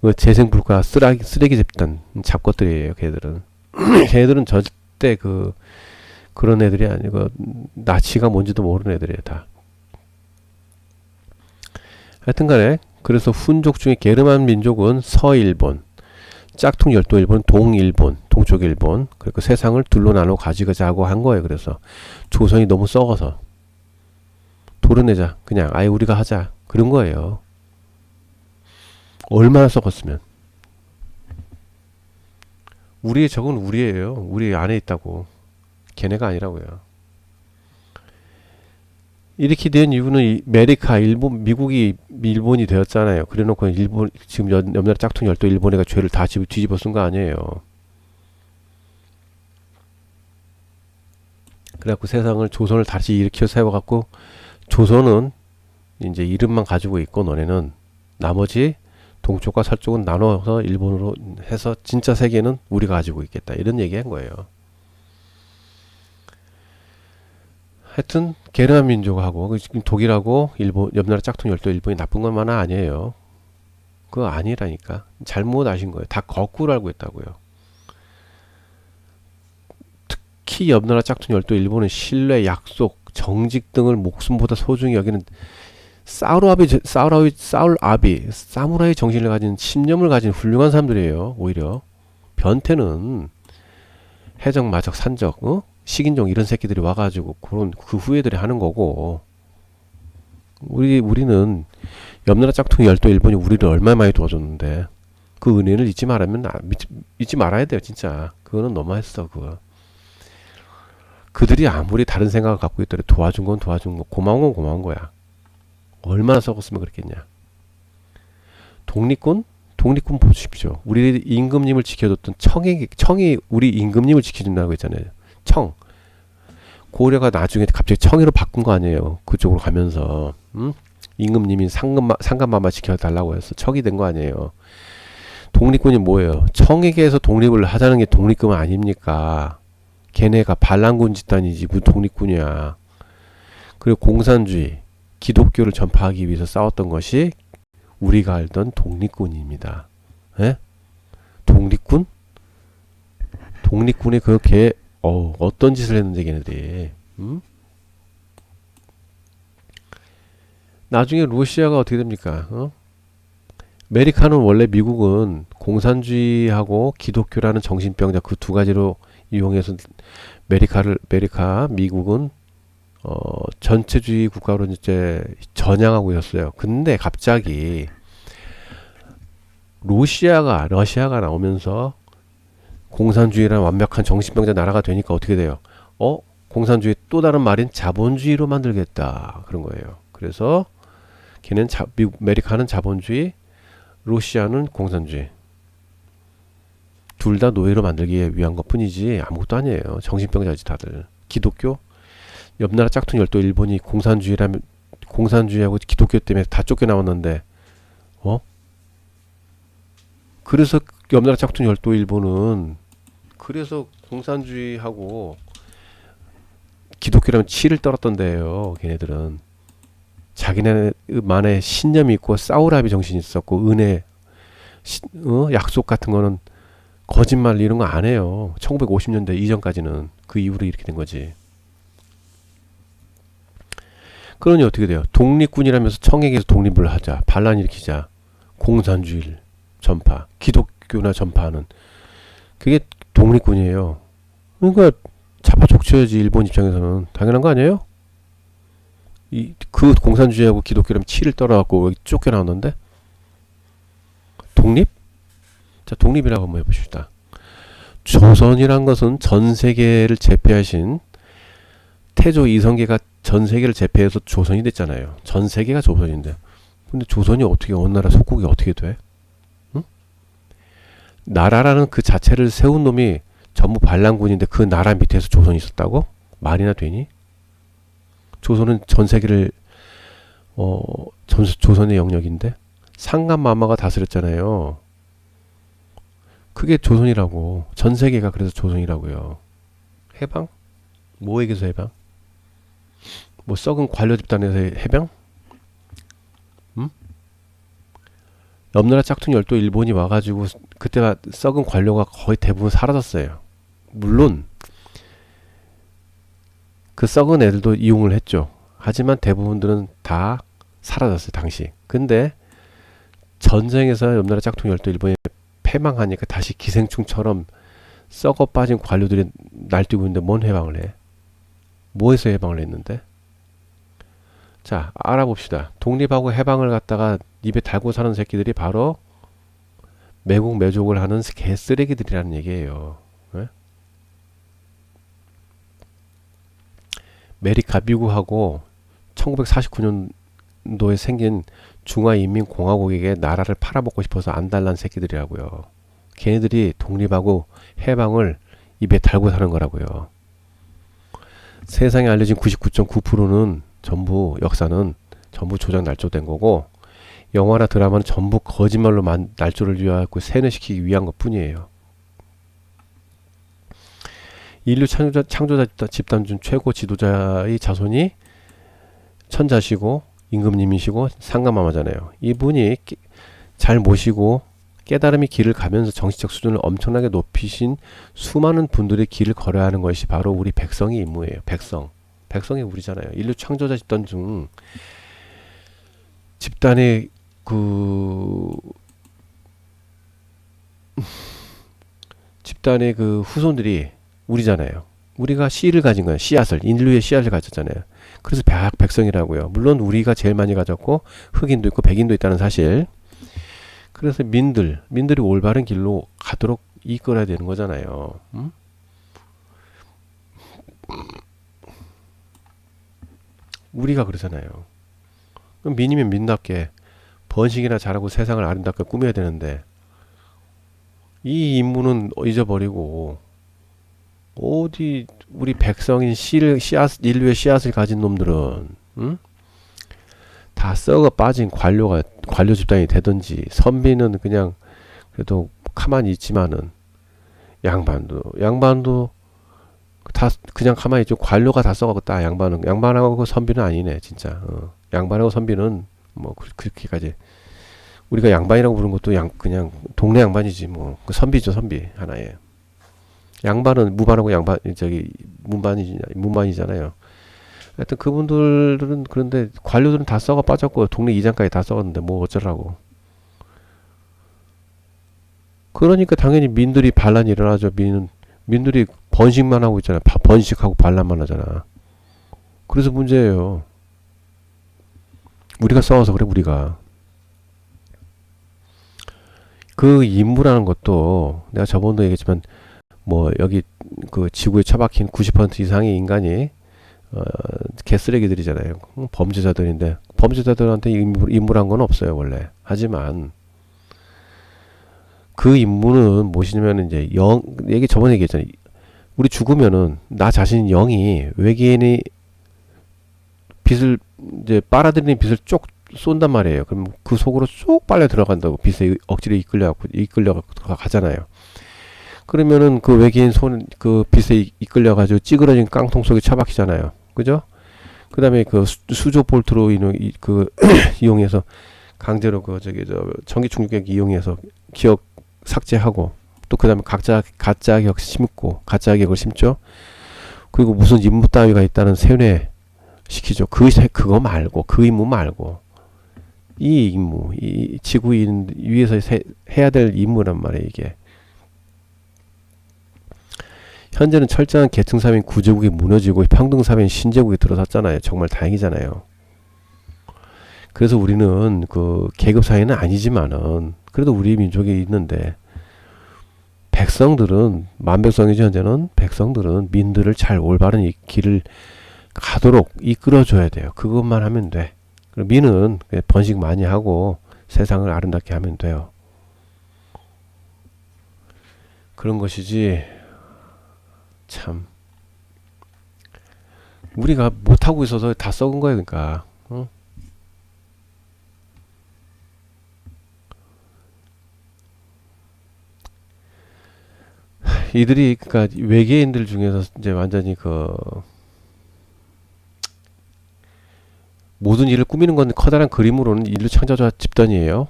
Speaker 1: 그 재생불가 쓰레기 집단 잡것들이에요. 걔들은. 걔들은 절대 그런 애들이 아니고 나치가 뭔지도 모르는 애들이에요. 다. 하여튼간에 그래서 훈족 중에 게르만 민족은 서일본, 짝퉁 열도 일본, 동일본, 동쪽 일본, 그리고 세상을 둘로 나눠 가지고자고 한 거예요. 그래서 조선이 너무 썩어서 도려내자, 그냥 아예 우리가 하자, 그런 거예요. 얼마나 썩었으면. 우리의 적은 우리예요. 우리 안에 있다고. 걔네가 아니라고요. 이렇게 된 이유는 메리카, 미국이 일본이 되었잖아요. 그래놓고 일본 지금 옆나라 짝퉁 열도 일본애가 죄를 다 뒤집어 쓴 거 아니에요. 그래갖고 세상을 조선을 다시 일으켜 세워갖고 조선은 이제 이름만 가지고 있고 너네는 나머지 동쪽과 서쪽은 나눠서 일본으로 해서 진짜 세계는 우리가 가지고 있겠다. 이런 얘기한 거예요. 하여튼 게르만 민족하고 독일하고 일본 옆나라 짝퉁 열도 일본이 나쁜 것만은 아니에요. 그거 아니라니까. 잘못 아신 거예요. 다 거꾸로 알고 있다고요. 특히 옆나라 짝퉁 열도 일본은 신뢰, 약속, 정직 등을 목숨보다 소중히 여기는 사무라이 정신을 가진 신념을 가진 훌륭한 사람들이에요. 오히려 변태는 해적, 마적, 산적, 식인종 이런 새끼들이 와가지고 그런 그 후예들이 하는 거고, 우리는 옆나라 짝퉁이 열도 일본이 우리를 얼마나 많이 도와줬는데 그 은혜를 잊지 말아야 돼요. 진짜 그거는 너무했어. 그들이 아무리 다른 생각을 갖고 있더라도 도와준 건 도와준 거, 고마운 건 고마운 거야. 얼마나 썩었으면 그랬겠냐. 독립군 보십시오. 우리 임금님을 지켜줬던 청이 우리 임금님을 지켜준다고 했잖아요. 청. 고려가 나중에 갑자기 청이로 바꾼 거 아니에요. 그쪽으로 가면서 임금님이 상감마마 지켜달라고 해서 청이 된 거 아니에요. 독립군이 뭐예요? 청에게서 독립을 하자는 게 독립군 아닙니까? 걔네가 반란군 집단이지 무슨 독립군이야. 그리고 공산주의, 기독교를 전파하기 위해서 싸웠던 것이 우리가 알던 독립군입니다. 에? 독립군? 독립군이 그렇게 어떤 짓을 했는지 걔네들이. 나중에 러시아가 어떻게 됩니까? 메리카는 원래 미국은 공산주의하고 기독교라는 정신병자 그 두 가지로 이용해서 미국은 전체주의 국가로 이제 전향하고 있었어요. 근데 갑자기 러시아가 나오면서 공산주의라는 완벽한 정신병자 나라가 되니까 어떻게 돼요? 공산주의 또 다른 말인 자본주의로 만들겠다. 그런 거예요. 그래서 걔는 아메리카는 자본주의, 러시아는 공산주의. 둘 다 노예로 만들기 위한 것 뿐이지 아무것도 아니에요. 정신병자지 다들. 기독교? 옆나라 짝퉁 열도 일본이 공산주의하고 기독교 때문에 다 쫓겨나왔는데 그래서 옆나라 짝퉁 열도 일본은 그래서 공산주의하고 기독교라면 치를 떨었던데요. 걔네들은 자기네만의 신념이 있고 사우라비 정신이 있었고 은혜, 약속 같은 거는 거짓말 이런 거 안 해요. 1950년대 이전까지는. 그 이후로 이렇게 된 거지. 그러니 어떻게 돼요? 독립군이라면서 청에게서 독립을 하자, 반란 일으키자, 공산주의를 전파, 기독교나 전파하는 그게 독립군이에요. 그러니까 잡아 족쳐야지. 일본 입장에서는 당연한 거 아니에요? 그 공산주의하고 기독교라면 치를 떨어갖고 여기 쫓겨나왔는데 독립? 자, 독립이라고 한번 해봅시다. 조선이란 것은 전 세계를 제패하신 태조 이성계가 전 세계를 제패해서 조선이 됐잖아요. 전 세계가 조선인데. 근데 조선이 어떻게 어느 나라 속국이 어떻게 돼? 응? 나라라는 그 자체를 세운 놈이 전부 반란군인데 그 나라 밑에서 조선이 있었다고? 말이나 되니? 조선은 전 세계를 조선의 영역인데 상감마마가 다스렸잖아요. 그게 조선이라고. 전 세계가 그래서 조선이라고요. 해방? 뭐에게서 해방? 뭐 썩은 관료 집단에서 해방? 음? 옆나라 짝퉁 열도 일본이 와가지고 그때가 썩은 관료가 거의 대부분 사라졌어요. 물론 그 썩은 애들도 이용을 했죠. 하지만 대부분들은 다 사라졌어요, 당시. 근데 전쟁에서 옆나라 짝퉁 열도 일본이 패망하니까 다시 기생충처럼 썩어 빠진 관료들이 날뛰고 있는데 뭔 해방을 해? 뭐에서 해방을 했는데? 자, 알아봅시다. 독립하고 해방을 갖다가 입에 달고 사는 새끼들이 바로 매국 매족을 하는 개쓰레기들이라는 얘기예요. 네? 메리카 미국하고 1949년도에 생긴 중화인민공화국에게 나라를 팔아먹고 싶어서 안달난 새끼들이라고요. 걔네들이 독립하고 해방을 입에 달고 사는 거라고요. 세상에 알려진 99.9%는 전부 역사는 전부 조작 날조된 거고 영화나 드라마는 전부 거짓말로 날조를 위하고 세뇌시키기 위한 것 뿐이에요. 인류 창조자 집단 중 최고 지도자의 자손이 천자시고 임금님이시고 상감마마잖아요. 이분이 잘 모시고 깨달음의 길을 가면서 정치적 수준을 엄청나게 높이신 수많은 분들의 길을 걸어야 하는 것이 바로 우리 백성의 임무예요. 백성이 우리잖아요. 인류 창조자 집단 중 집단의 집단의 그 후손들이 우리잖아요. 우리가 씨를 가진 거예요. 인류의 씨앗을 가졌잖아요. 그래서 백성이라고요. 물론 우리가 제일 많이 가졌고 흑인도 있고 백인도 있다는 사실. 그래서 민들이 올바른 길로 가도록 이끌어야 되는 거잖아요. 우리가 그러잖아요. 그럼 민이면 민답게 번식이나 잘하고 세상을 아름답게 꾸며야 되는데 이 임무는 잊어버리고 어디 우리 백성인 인류의 씨앗을 가진 놈들은 다 썩어 빠진 관료 집단이 되든지 선비는 그냥 그래도 가만히 있지만은 양반도 다 그냥 가만히 있죠. 관료가 다 썩었다. 양반하고 선비는 아니네 진짜. 양반하고 선비는 뭐 그렇게까지 우리가 양반이라고 부르는 것도 그냥 동네 양반이지 뭐. 그 선비죠, 선비 하나에. 양반은 무반하고 문반이잖아요. 하여튼 그분들은 그런데 관료들은 다 썩어 빠졌고 동네 이장까지 다 썩었는데 뭐 어쩌라고. 그러니까 당연히 민들이 반란이 일어나죠. 민들이 번식만 하고 있잖아요. 번식하고 반란만 하잖아. 그래서 문제예요. 우리가 싸워서 그래, 우리가. 그 임무라는 것도 내가 저번도 얘기했지만 뭐 여기 그 지구에 처박힌 90% 이상의 인간이 개쓰레기들이잖아요. 범죄자들인데 범죄자들한테 임무란 건 없어요, 원래. 하지만 그 임무는 무엇이냐면 이제 저번에 얘기했잖아요. 우리 죽으면은 나 자신 영이 외계인이 빛을 이제 빨아들이는 빛을 쪽 쏜단 말이에요. 그럼 그 속으로 쏙 빨려 들어간다고. 빛에 억지로 이끌려 가잖아요. 그러면은 그 외계인 그 빛에 이끌려 가지고 찌그러진 깡통 속에 처박히잖아요. 그죠? 그다음에 그 수조 볼트로 이용해서 강제로 전기 충격기 이용해서 기억 삭제하고 또 그다음에 가짜 기억 심고 가짜 기억을 심죠. 그리고 무슨 임무 따위가 있다는 세뇌 시키죠. 그거 말고 그 임무 말고 이 임무, 이 지구인 위에서 해야 될 임무란 말이에요, 이게. 현재는 철저한 계층사회인 구제국이 무너지고 평등사회인 신제국이 들어섰잖아요. 정말 다행이잖아요. 그래서 우리는 그 계급 사회는 아니지만은 그래도 우리 민족이 있는데 백성들은 만백성이지 현재는 백성들은 민들을 잘 올바른 이 길을 가도록 이끌어줘야 돼요. 그것만 하면 돼. 그리고 민은 번식 많이 하고 세상을 아름답게 하면 돼요. 그런 것이지 참 우리가 못하고 있어서 다 썩은 거야. 그러니까 어? 이들이 그러니까 외계인들 중에서 이제 완전히 그 모든 일을 꾸미는 건 커다란 그림으로는 인류 창조자 집단이에요.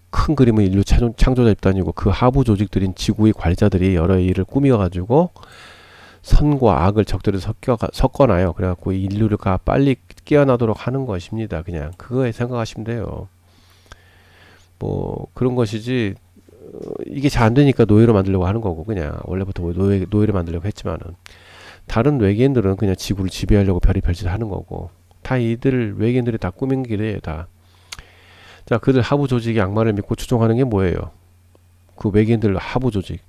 Speaker 1: 큰 그림은 인류 창조자 집단이고 그 하부 조직들인 지구의 관리자들이 여러 일을 꾸미어가지고 선과 악을 적절히 섞어놔요. 그래갖고 인류가 빨리 깨어나도록 하는 것입니다. 그냥 그거에 생각하시면 돼요. 뭐 그런 것이지 이게 잘 안 되니까 노예로 만들려고 하는 거고 그냥 원래부터 노예를 만들려고 했지만은 다른 외계인들은 그냥 지구를 지배하려고 별의별 짓을 하는 거고 다 이들 외계인들이 다 꾸민 길이에요. 다. 자, 그들 하부 조직이 악마를 믿고 추종하는 게 뭐예요? 그 외계인들 하부 조직.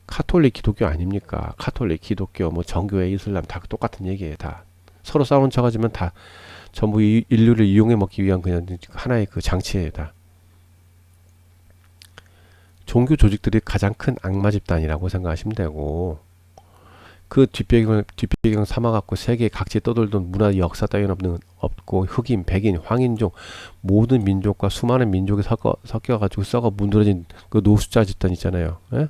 Speaker 1: 카톨릭 기독교 아닙니까? 카톨릭 기독교 뭐 정교회 이슬람 다 똑같은 얘기예요. 다. 서로 싸우는 척하지만 다 전부 인류를 이용해 먹기 위한 그냥 하나의 그 장치예요. 다. 종교 조직들이 가장 큰 악마 집단이라고 생각하시면 되고 그 뒷배경 삼아갖고 세계 각지에 떠돌던 문화 역사 따위는 없고 흑인, 백인, 황인종 모든 민족과 수많은 민족이 섞여가지고 썩어 문드러진 그 노숙자 집단 있잖아요. 예?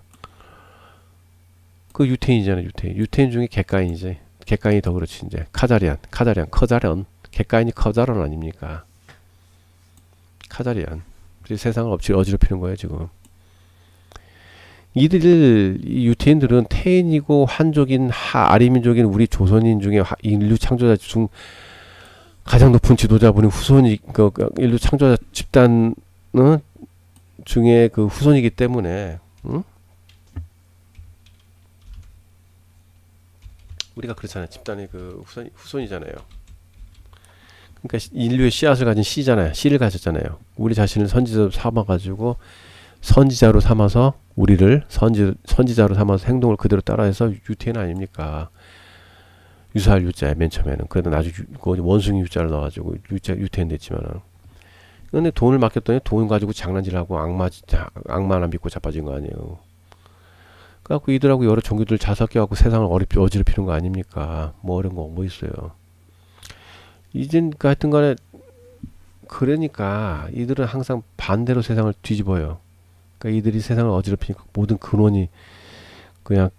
Speaker 1: 그 유태인이잖아요. 유태인 중에 객가인이지. 객가인이 더 그렇지 이제 카자리안, 커자련 객가인이 커자련 아닙니까? 카자리안. 그래서 세상을 어지럽히는 거예요 지금. 이 유태인들은 태인이고 한족인 아리민족인 우리 조선인 중에 인류 창조자 중 가장 높은 지도자분이 후손이 인류 창조자 집단 중에 그 후손이기 때문에 우리가 그렇잖아요. 집단의 그 후손이잖아요. 그러니까 인류의 씨앗을 가진 씨잖아요. 씨를 가졌잖아요. 우리 자신을 선지자로 삼아가지고 선지자로 삼아서 우리를 선지자로 삼아서 행동을 그대로 따라해서 유태인 아닙니까? 유사할 유자에 맨 처음에는 그래도 나중에 원숭이 유자를 넣어가지고 유태인 됐지만은 근데 돈을 맡겼더니 돈 가지고 장난질하고 악마나 믿고 자빠진 거 아니에요. 그래갖고 이들하고 여러 종교들 자석해갖고 세상을 어지럽히는 거 아닙니까? 뭐 이런 거 뭐 있어요. 이젠 하여튼 간에 그러니까 이들은 항상 반대로 세상을 뒤집어요. 그러니까 이들이 세상을 어지럽히니까 모든 근원이 그냥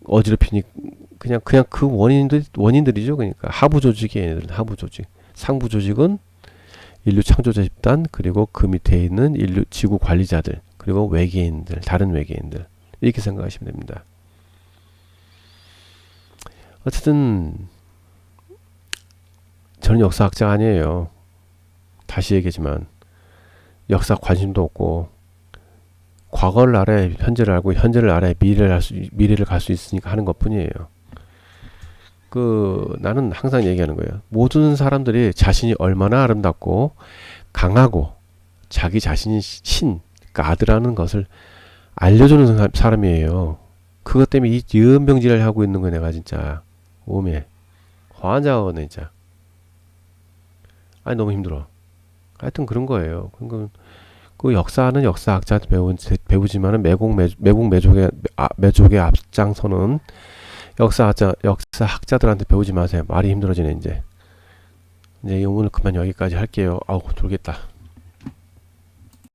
Speaker 1: 어지럽히니 그냥 그 원인들이죠. 그러니까 하부 조직이 얘네들은 하부 조직, 상부 조직은 인류 창조자 집단 그리고 그 밑에 있는 인류 지구 관리자들 그리고 외계인들 다른 외계인들 이렇게 생각하시면 됩니다. 어쨌든 저는 역사학자가 아니에요. 다시 얘기하지만 역사 관심도 없고 과거를 알아야 현재를 알고 현재를 알아야 미래를 갈 수 있으니까 하는 것뿐이에요. 나는 항상 얘기하는 거예요. 모든 사람들이 자신이 얼마나 아름답고 강하고 자기 자신이 God라는 것을 알려주는 사람이에요. 그것 때문에 이 연병질을 하고 있는 거야 내가 진짜 오메 환장하거든 진짜. 아니 너무 힘들어. 하여튼 그런 거예요. 그 역사는 역사학자한테 배우지만은 매족의 앞장서는 역사학자들한테 배우지 마세요. 말이 힘들어지네 이제 오늘 그만 여기까지 할게요. 아우 돌겠다.